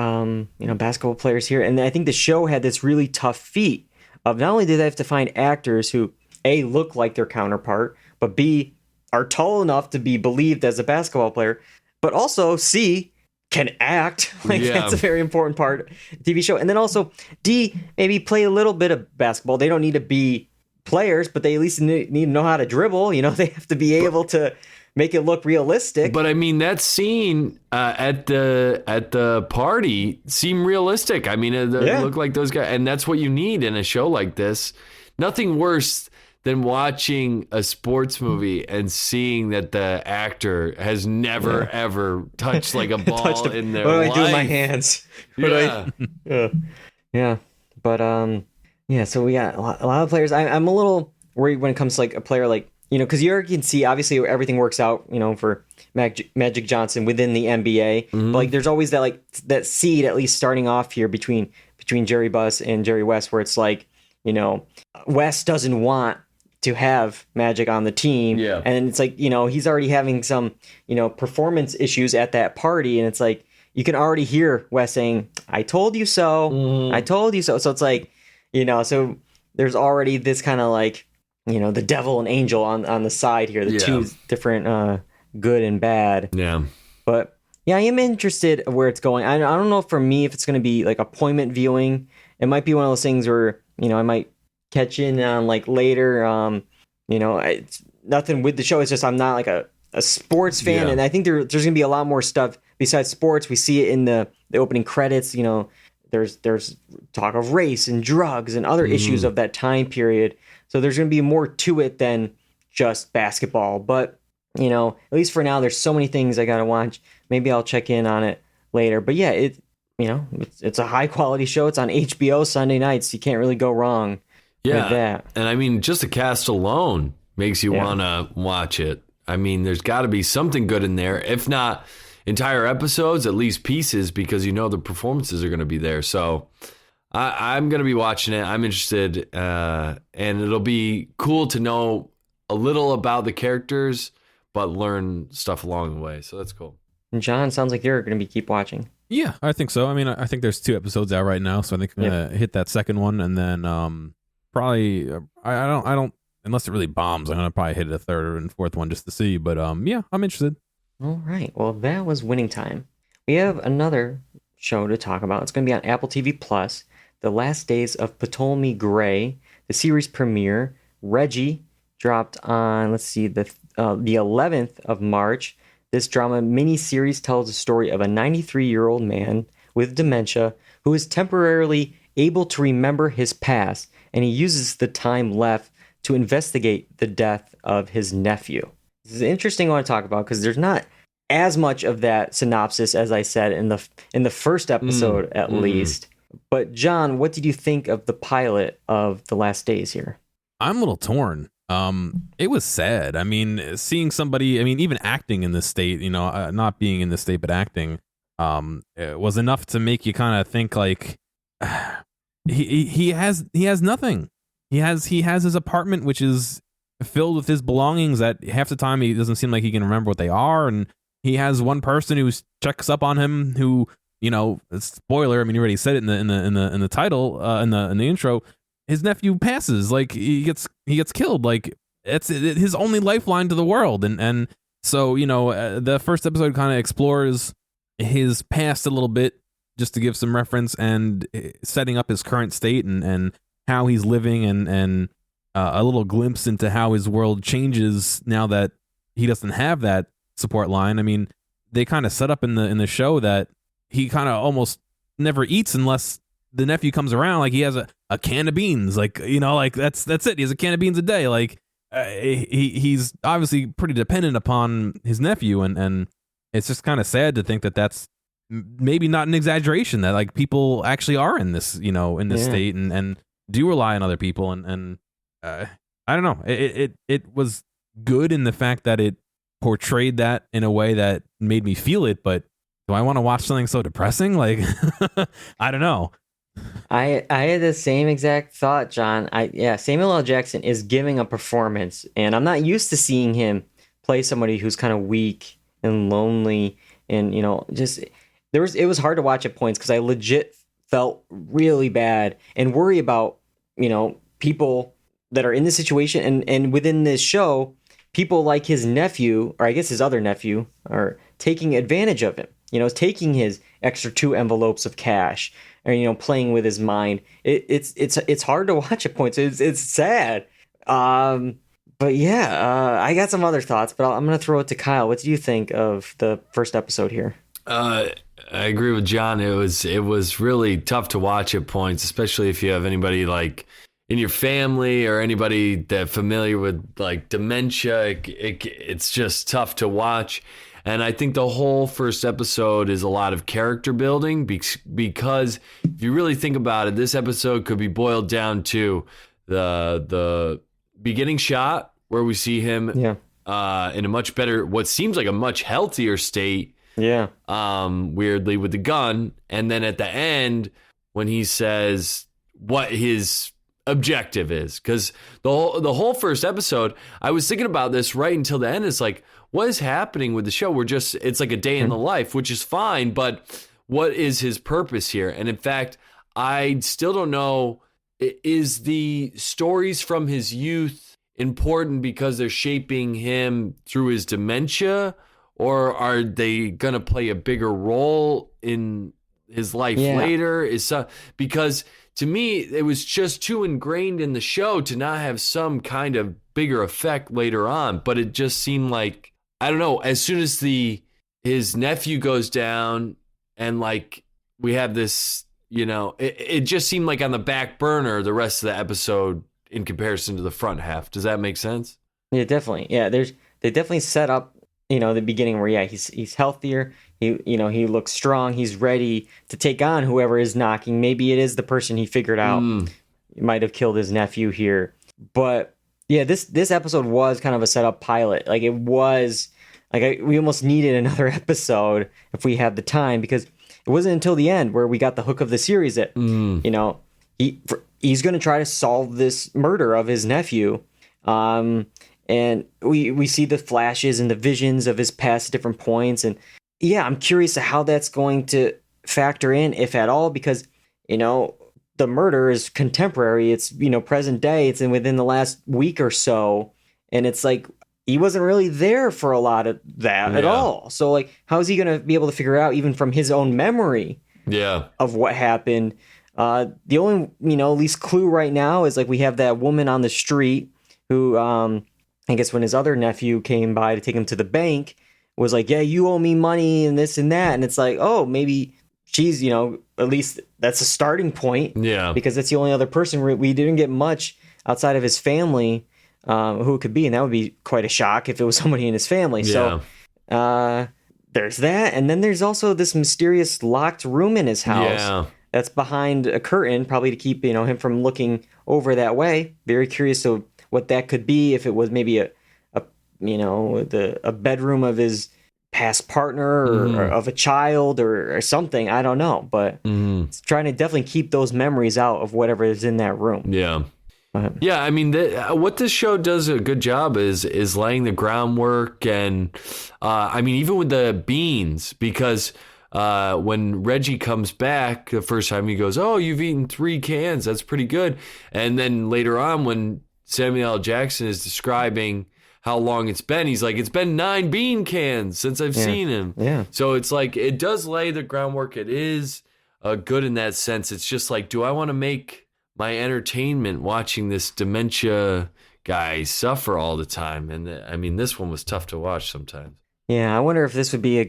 basketball players here. And I think the show had this really tough feat of not only did they have to find actors who, A, look like their counterpart, but B, are tall enough to be believed as a basketball player, but also C, can act. That's a very important part of the TV show. And then also D, maybe play a little bit of basketball. They don't need to be players, but they at least need to know how to dribble. They have to be able to make it look realistic. But I mean, that scene at the party seemed realistic. I mean, it looked like those guys, and that's what you need in a show like this. Nothing worse than watching a sports movie and seeing that the actor has never ever touched like a ball in their life. What do I do with my hands? So we got a lot of players. I'm a little worried when it comes to like a player like, because you can see obviously everything works out, for Magic Johnson within the NBA. But like there's always that seed at least starting off here between Jerry Buss and Jerry West, where it's like, West doesn't want to have Magic on the team. Yeah. And it's like, he's already having some, performance issues at that party. And it's like, you can already hear West saying, I told you so. I told you so. So it's like, so there's already this kind of like, the devil and angel on the side here, the two different good and bad. Yeah. But yeah, I am interested of where it's going. I don't know for me if it's going to be like appointment viewing. It might be one of those things where, I might catch in on like later. It's nothing with the show. It's just I'm not like a sports fan. And I think there's going to be a lot more stuff besides sports. We see it in the opening credits. There's talk of race and drugs and other issues of that time period. So there's going to be more to it than just basketball. But, at least for now, there's so many things I got to watch. Maybe I'll check in on it later. But yeah, it's a high quality show. It's on HBO Sunday nights. You can't really go wrong with that. And I mean, just the cast alone makes you want to watch it. I mean, there's got to be something good in there. If not entire episodes, at least pieces, because the performances are going to be there. So I'm going to be watching it. I'm interested, and it'll be cool to know a little about the characters, but learn stuff along the way. So that's cool. And John, sounds like you're going to keep watching. Yeah, I think so. I mean, I think there's 2 episodes out right now, so I think I'm going to hit that second one, and then probably I don't unless it really bombs, I'm going to probably hit a third and fourth one just to see. But yeah, I'm interested. All right. Well, that was Winning Time. We have another show to talk about. It's going to be on Apple TV Plus. The Last Days of Ptolemy Gray, the series premiere. Reggie dropped on, the 11th of March. This drama miniseries tells the story of a 93-year-old man with dementia who is temporarily able to remember his past, and he uses the time left to investigate the death of his nephew. This is an interesting one to talk about because there's not as much of that synopsis as I said in the first episode, at least. But John, what did you think of the pilot of The Last Days here? I'm a little torn. It was sad. I mean, seeing somebody, even acting in this state, not being in this state, but acting, it was enough to make you kind of think like, he has nothing. He has his apartment, which is filled with his belongings that half the time he doesn't seem like he can remember what they are. And he has one person who checks up on him who, spoiler, you already said it in the title, in the intro, his nephew passes, like he gets killed. Like it's his only lifeline to the world. And so, the first episode kind of explores his past a little bit, just to give some reference, and setting up his current state and how he's living, and a little glimpse into how his world changes now that he doesn't have that support line. I mean, they kind of set up in the show that he kind of almost never eats unless the nephew comes around. Like, he has a can of beans, like, you know, like that's it. He has a can of beans a day. Like, he's obviously pretty dependent upon his nephew, and it's just kind of sad to think that that's maybe not an exaggeration, that like people actually are in this, you know, in this state and do rely on other people, and I don't know. It was good in the fact that it portrayed that in a way that made me feel it, but do I want to watch something so depressing? Like, I don't know. I had the same exact thought, John. Samuel L. Jackson is giving a performance, and I'm not used to seeing him play somebody who's kind of weak and lonely, and you know, just it was hard to watch at points because I legit felt really bad and worry about, you know, people that are in this situation, and within this show, people like his nephew, or I guess his other nephew, are taking advantage of him. You know, taking his extra 2 envelopes of cash, or, you know, playing with his mind. It's hard to watch at points. It's sad. But yeah, I got some other thoughts, but I'm gonna throw it to Kyle. What do you think of the first episode here? I agree with John. It was really tough to watch at points, especially if you have anybody like in your family or anybody that familiar with like dementia. It's just tough to watch. And I think the whole first episode is a lot of character building because if you really think about it, this episode could be boiled down to the beginning shot where we see him in a much better, what seems like a much healthier state. Yeah. Weirdly with the gun. And then at the end when he says what his objective is, because the whole first episode, I was thinking about this right until the end. It's like, what is happening with the show? It's like a day in the life, which is fine, but what is his purpose here? And in fact, I still don't know, is the stories from his youth important because they're shaping him through his dementia, or are they going to play a bigger role in his life later? Because to me, it was just too ingrained in the show to not have some kind of bigger effect later on. But it just seemed like, I don't know, as soon as his nephew goes down and like we have this, you know, it just seemed like on the back burner the rest of the episode in comparison to the front half. Does that make sense? Yeah, definitely. Yeah, they definitely set up, you know, the beginning where he's healthier. He looks strong. He's ready to take on whoever is knocking. Maybe it is the person he figured out might have killed his nephew here. But yeah, this episode was kind of a setup pilot. Like, it was like we almost needed another episode if we had the time, because it wasn't until the end where we got the hook of the series that you know, he's going to try to solve this murder of his nephew. And we see the flashes and the visions of his past at different points. And yeah, I'm curious to how that's going to factor in, if at all, because, you know, the murder is contemporary. It's, you know, present day. It's within the last week or so. And it's like, he wasn't really there for a lot of that at all. So like, how is he going to be able to figure out, even from his own memory of what happened? The only, you know, at least clue right now is like, we have that woman on the street who, I guess when his other nephew came by to take him to the bank, was like, yeah, you owe me money and this and that. And it's like, oh, maybe she's, you know, at least that's a starting point. Yeah. Because that's the only other person we didn't get much outside of his family who it could be. And that would be quite a shock if it was somebody in his family. Yeah. So there's that. And then there's also this mysterious locked room in his house that's behind a curtain, probably to keep, you know, him from looking over that way. Very curious to what that could be, if it was maybe a bedroom of his past partner or of a child or something. I don't know, but it's trying to definitely keep those memories out of whatever is in that room. Yeah. Yeah, I mean, what this show does a good job is laying the groundwork, and I mean, even with the beans, because when Reggie comes back the first time, he goes, "Oh, you've eaten 3 cans. That's pretty good." And then later on, when Samuel L. Jackson is describing how long it's been, he's like, it's been 9 bean cans since I've seen him. Yeah. So it's like, it does lay the groundwork. It is good in that sense. It's just like, do I want to make my entertainment watching this dementia guy suffer all the time? And I mean, this one was tough to watch sometimes. Yeah, I wonder if this would be a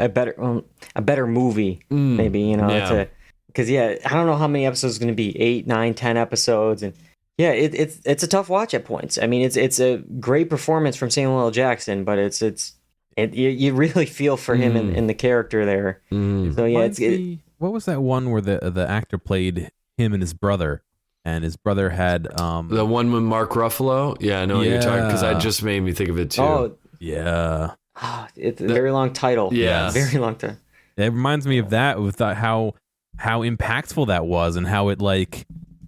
better movie, maybe, you know, Yeah. because I don't know how many episodes it's going to be, 8, 9, 10 episodes, and yeah, it's a tough watch at points. I mean, it's a great performance from Samuel L. Jackson, but you really feel for him in the character there. So yeah, what was that one where the actor played him and his brother, and his brother had The one with Mark Ruffalo? Yeah, I know what you're talking, because that just made me think of it too. oh, yeah. it's a very long title. Yeah. Very long time. It reminds me of that with how impactful that was, and how it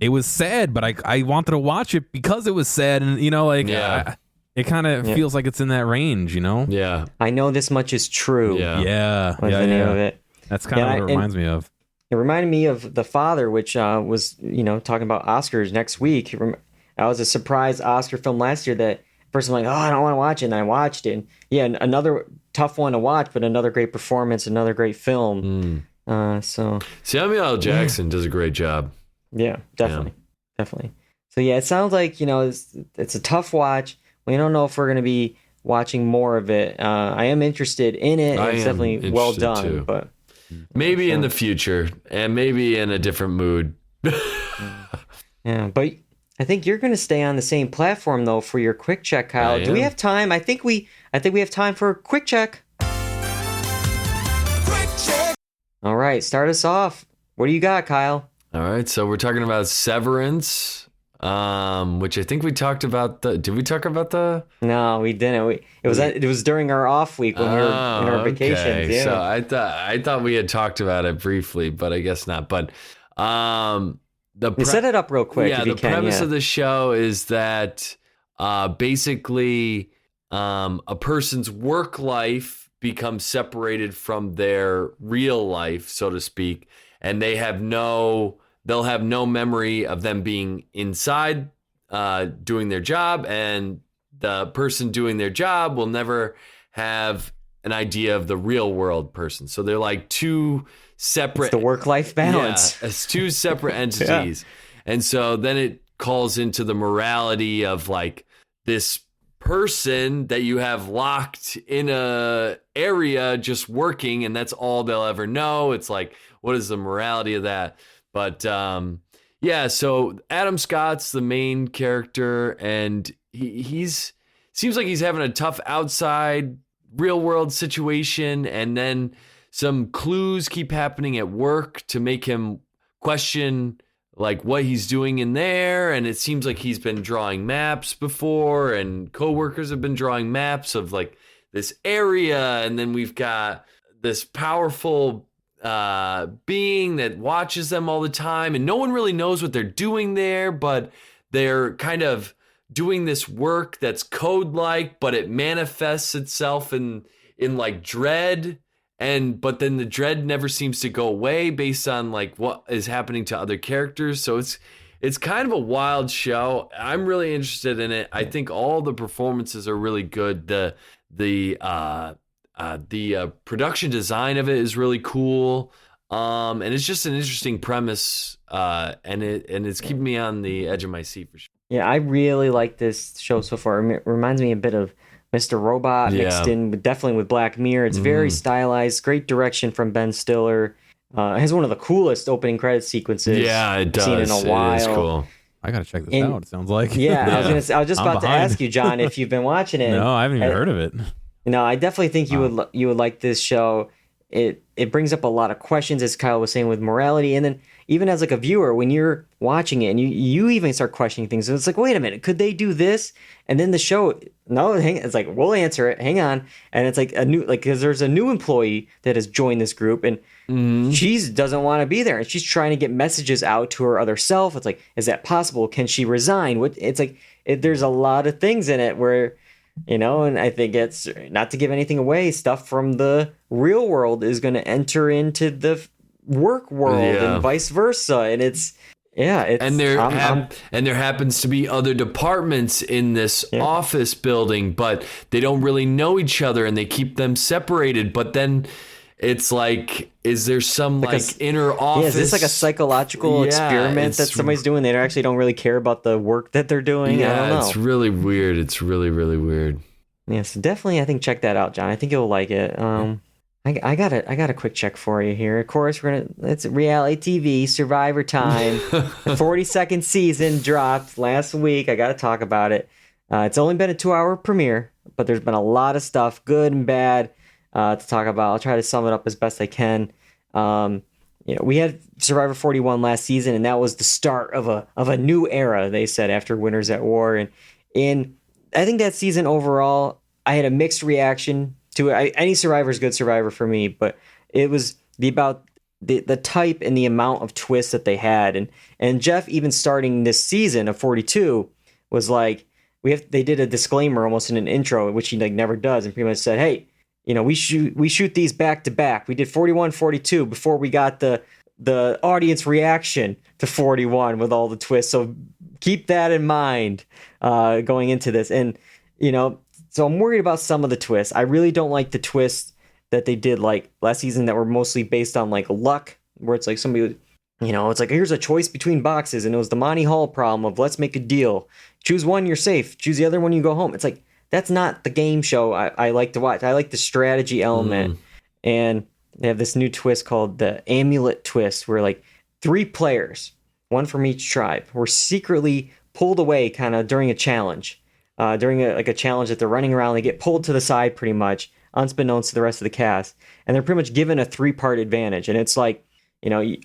was sad, but I wanted to watch it because it was sad, and you know, like it kind of feels like it's in that range, you know? Yeah. I know this much is true. Yeah. Was the name of it. That's kind of what it reminds me of. It reminded me of The Father, which was, you know, talking about Oscars next week. That was a surprise Oscar film last year that first I'm like, oh, I don't want to watch it, and I watched it. And yeah, another tough one to watch, but another great performance, another great film. So Samuel L. Jackson does a great job. yeah, definitely. So yeah, it sounds like, you know, it's a tough watch. We don't know if we're going to be watching more of it. I am interested in it. It's definitely well done, too. but Maybe in the future, and maybe in a different mood. yeah, but I think you're going to stay on the same platform though for your quick check, Kyle. I Do we am. have time? I think we have time for a quick check. Quick check. All right, start us off. What do you got, Kyle? All right, so we're talking about Severance, which I think we talked about. Did we talk about the? No, we didn't. It was during our off week when we were in our vacations. Yeah. So I thought we had talked about it briefly, but I guess not. But Set it up real quick. Yeah, if you the can, premise of the show is that basically a person's work life becomes separated from their real life, so to speak, and they'll have no memory of them being inside doing their job, and the person doing their job will never have an idea of the real world person. So they're like two separate. It's the work-life balance. Yeah, it's two separate entities. And so then it calls into the morality of like this person that you have locked in a area just working, and that's all they'll ever know. It's like, what is the morality of that? But yeah, so Adam Scott's the main character, and he's seems like he's having a tough outside real world situation, and then some clues keep happening at work to make him question like what he's doing in there. And it seems like he's been drawing maps before, and coworkers have been drawing maps of like this area. And then we've got this powerful being that watches them all the time, and no one really knows what they're doing there, but they're kind of doing this work that's code-like, but it manifests itself in like dread. But then the dread never seems to go away based on like what is happening to other characters. So it's kind of a wild show. I'm really interested in it. I think all the performances are really good. The production design of it is really cool. And it's just an interesting premise. And it's keeping me on the edge of my seat for sure. Yeah, I really like this show so far. It reminds me a bit of Mr. Robot mixed in, but definitely with Black Mirror. It's very stylized, great direction from Ben Stiller. It has one of the coolest opening credit sequences it does. I've seen in a while. It is cool. I gotta check this out. It sounds like. Yeah, I was just I'm about to behind. ask you, John, if you've been watching it. No, I haven't even heard of it. No, I definitely think you would like this show. It brings up a lot of questions, as Kyle was saying, with morality, and then even as like a viewer, when you're watching it and you even start questioning things, it's like, wait a minute, could they do this? And then the show, it's like, we'll answer it. Hang on, and it's like because there's a new employee that has joined this group, and she doesn't want to be there, and she's trying to get messages out to her other self. It's like, is that possible? Can she resign? It's like there's a lot of things in it where. And I think it's not to give anything away. Stuff from the real world is going to enter into the work world and vice versa. And and there happens to be other departments in this office building, but they don't really know each other and they keep them separated. But then it's like, is there some like inner office? Yeah, is this like a psychological experiment that somebody's doing? They actually don't really care about the work that they're doing. Yeah, I don't know. It's really weird. It's really, really weird. Yeah, so definitely, I think check that out, John. I think you'll like it. I got a quick check for you here. Of course, it's reality TV, Survivor Time. The 42nd season dropped last week. I got to talk about it. It's only been a 2-hour premiere, but there's been a lot of stuff, good and bad, to talk about. I'll try to sum it up as best I can. We had Survivor 41 last season, and that was the start of a new era. They said after Winners at War, and I think that season overall, I had a mixed reaction to it. Any Survivor is good Survivor for me, but it was about the type and the amount of twists that they had, and Jeff even starting this season of 42 was like they did a disclaimer almost in an intro, which he like never does, and pretty much said, hey, we shoot these back to back. We did 41, 42 before we got the audience reaction to 41 with all the twists. So keep that in mind going into this. And, so I'm worried about some of the twists. I really don't like the twists that they did like last season that were mostly based on like luck, where it's like somebody, it's like, here's a choice between boxes. And it was the Monty Hall problem of let's make a deal. Choose one, you're safe. Choose the other one, you go home. It's like, that's not the game show I like to watch. I like the strategy element. And they have this new twist called the amulet twist, where like 3 players, one from each tribe, were secretly pulled away kind of during a challenge. During a challenge that they're running around, they get pulled to the side pretty much, unbeknownst to the rest of the cast. And they're pretty much given a 3-part advantage. And it's like,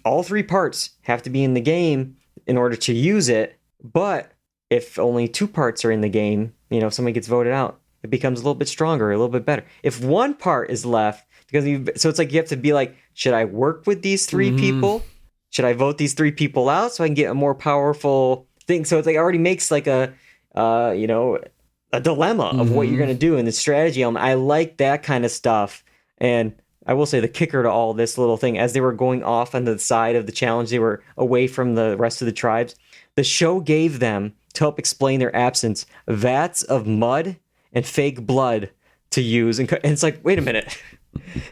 all 3 parts have to be in the game in order to use it. But if only 2 parts are in the game, if somebody gets voted out, it becomes a little bit stronger, a little bit better. If 1 part is left, so it's like you have to be like, should I work with these 3 people? Should I vote these 3 people out so I can get a more powerful thing? So it's like it already makes like a dilemma of what you're going to do in the strategy element. I like that kind of stuff. And I will say the kicker to all this little thing, as they were going off on the side of the challenge, they were away from the rest of the tribes. The show gave them, to help explain their absence, vats of mud and fake blood to use. And it's like, wait a minute.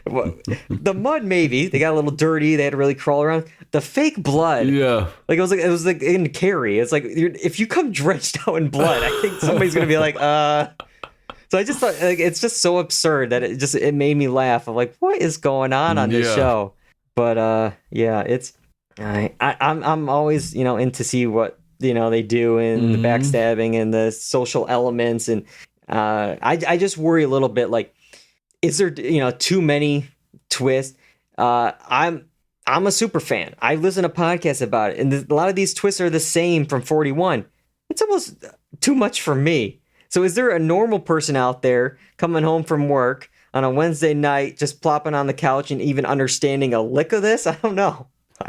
The mud, maybe they got a little dirty, they had to really crawl around. The fake blood, like it was like in Carrie. It's like, if you come drenched out in blood, I think somebody's gonna be like, So I just thought, like, it's just so absurd that it made me laugh. I'm like, what is going on this show? But it's I'm always in to see what they do in the backstabbing and the social elements, and I just worry a little bit, like, is there too many twists? I'm a super fan. I listen to podcasts about it, and a lot of these twists are the same from 41. It's almost too much for me. So is there a normal person out there coming home from work on a Wednesday night, just plopping on the couch and even understanding a lick of this? I don't know.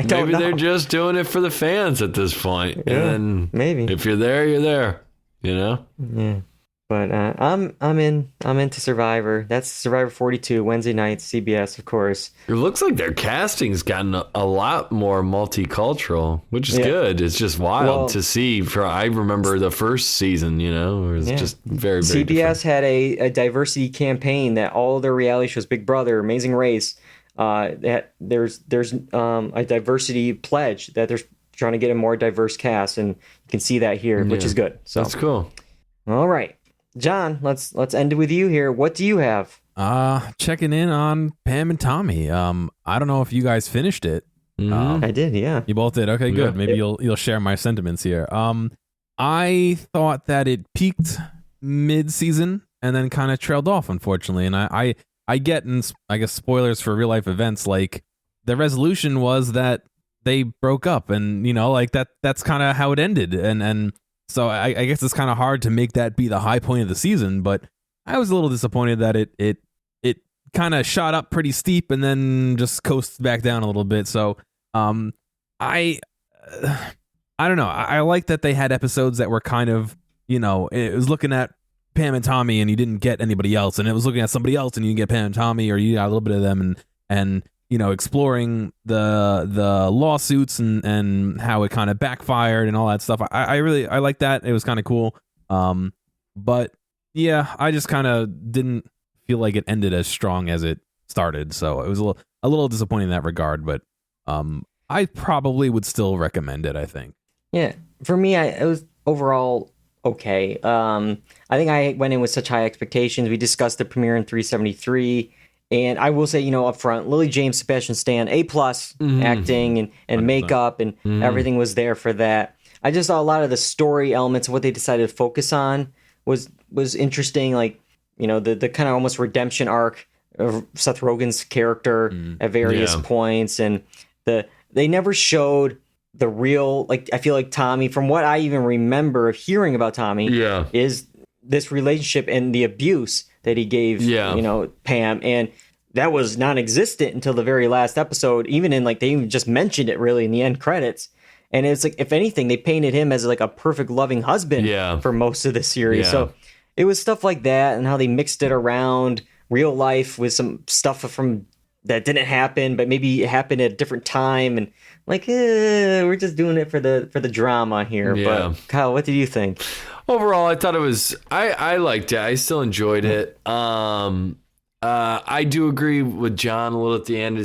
Maybe they're just doing it for the fans at this point. Yeah, and maybe. If you're there, you're there. Yeah. But I'm into Survivor. That's Survivor 42, Wednesday nights, CBS, of course. It looks like their casting's gotten a lot more multicultural, which is good. It's just wild to see. I remember the first season, it was just very, very CBS different. had a diversity campaign that all their reality shows, Big Brother, Amazing Race, there's a diversity pledge that they're trying to get a more diverse cast, and you can see that here, which is good. So that's cool. All right. John, let's end it with you here. What do you have? Checking in on Pam and Tommy. I don't know if you guys finished it. I did, yeah. You both did. Okay, good. Maybe you'll share my sentiments here. I thought that it peaked mid-season and then kind of trailed off, unfortunately. And I get, and I guess spoilers for real life events, like the resolution was that they broke up, and like that's kind of how it ended. And so I guess it's kind of hard to make that be the high point of the season, but I was a little disappointed that it kind of shot up pretty steep and then just coasted back down a little bit. So I don't know. I like that they had episodes that were kind of, it was looking at Pam and Tommy and you didn't get anybody else, and it was looking at somebody else and you didn't get Pam and Tommy, or you got a little bit of them, and exploring the lawsuits and how it kind of backfired and all that stuff. I like that. It was kind of cool. But yeah, I just kind of didn't feel like it ended as strong as it started. So it was a little disappointing in that regard, but I probably would still recommend it, I think. Yeah, for me, it was overall okay. I think I went in with such high expectations. We discussed the premiere in 373, and I will say, up front, Lily James, Sebastian Stan, A+ acting and makeup and everything was there for that. I just saw a lot of the story elements of what they decided to focus on was interesting, like the kind of almost redemption arc of Seth Rogen's character at various points, and they never showed the real, like, I feel like Tommy, from what I even remember hearing about Tommy, is this relationship and the abuse that he gave, Pam. And that was non-existent until the very last episode, even in, like, they even just mentioned it really in the end credits. And it's like, if anything, they painted him as like a perfect loving husband for most of the series. Yeah. So it was stuff like that and how they mixed it around real life with some stuff from that didn't happen, but maybe it happened at a different time, and like, we're just doing it for the drama here. Yeah. But Kyle, what did you think? Overall, I thought it was, I liked it. I still enjoyed it. I do agree with John a little at the end.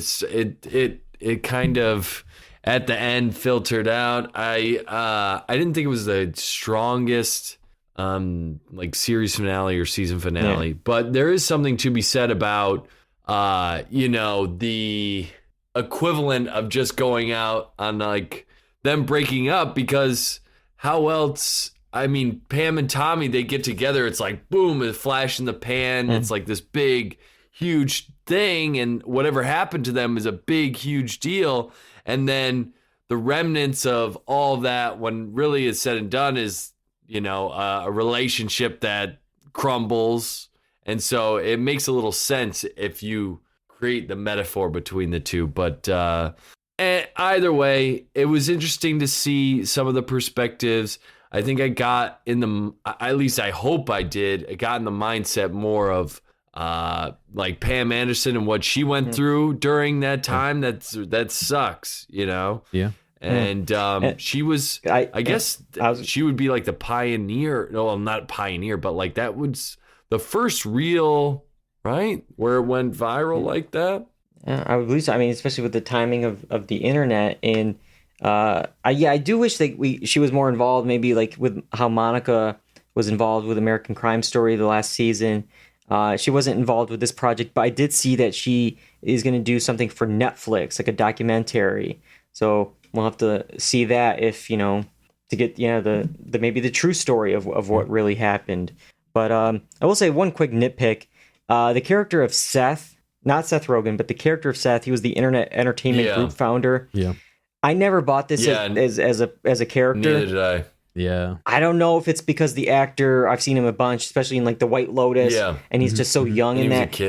It kind of at the end filtered out. I didn't think it was the strongest like series finale or season finale, but there is something to be said about the equivalent of just going out on like them breaking up, because how else? I mean, Pam and Tommy, they get together. It's like, boom, a flash in the pan. It's like this big, huge thing. And whatever happened to them is a big, huge deal. And then the remnants of all that, when really is said and done, is, a relationship that crumbles. And so it makes a little sense if you create the metaphor between the two. But either way, it was interesting to see some of the perspectives. I think I got at least I hope I did, I got in the mindset more of like Pam Anderson and what she went through during that time. That sucks, Yeah. And she was, I guess she would be like the pioneer. No, well, not pioneer, but like that was the first real, right, where it went viral like that. I would believe so. I mean, especially with the timing of the internet. And I do wish that she was more involved, maybe like with how Monica was involved with American Crime Story the last season. She wasn't involved with this project, but I did see that she is going to do something for Netflix, like a documentary. So we'll have to see that if, to get, the maybe the true story of what really happened. But I will say one quick nitpick. The character of Seth, not Seth Rogen, but the character of Seth, he was the Internet Entertainment Group founder. Yeah. I never bought this as a character. Neither did I. Yeah. I don't know if it's because the actor, I've seen him a bunch, especially in like The White Lotus, and he's just so young in that.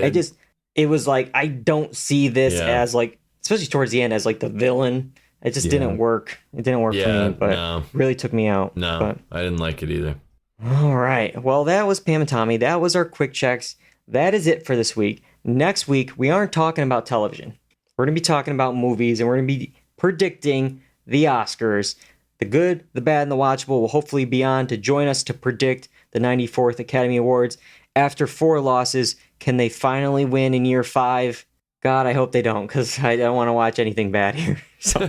It was like, I don't see this as like, especially towards the end, as like the villain. It just didn't work. It didn't work for me, but really took me out. No, but I didn't like it either. All right. Well, that was Pam and Tommy. That was our quick checks. That is it for this week. Next week, we aren't talking about television. We're going to be talking about movies, and we're going to be predicting the Oscars. The good, the bad, and the watchable will hopefully be on to join us to predict the 94th Academy Awards. After 4 losses, can they finally win in year 5? God, I hope they don't, because I don't want to watch anything bad here. So,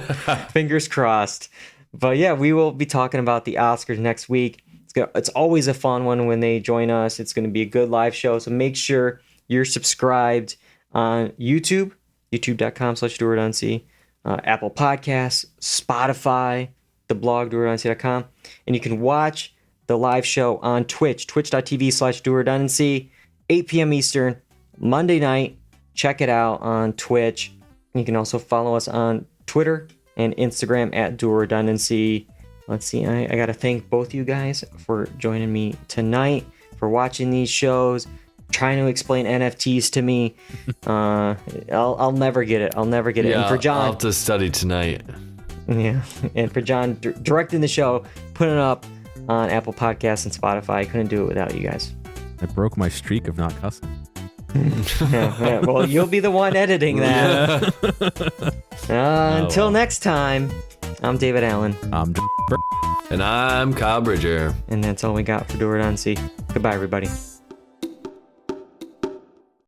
fingers crossed. But yeah, we will be talking about the Oscars next week. It's always a fun one when they join us. It's going to be a good live show. So make sure you're subscribed on YouTube, youtube.com/doordancy, Apple Podcasts, Spotify, the blog, doordancy.com. And you can watch the live show on Twitch, twitch.tv/doordancy, 8 p.m. Eastern, Monday night. Check it out on Twitch. You can also follow us on Twitter and Instagram at @doordancy. Let's see, I got to thank both you guys for joining me tonight, for watching these shows, trying to explain NFTs to me. I'll never get it. Yeah, and for John, I'll have to study tonight. Yeah, and for John directing the show, putting it up on Apple Podcasts and Spotify. I couldn't do it without you guys. I broke my streak of not cussing. Yeah, well, you'll be the one editing that. Until next time, I'm David Allen. And I'm Kyle Bridger. And that's all we got for Do or Don't See. Goodbye, everybody.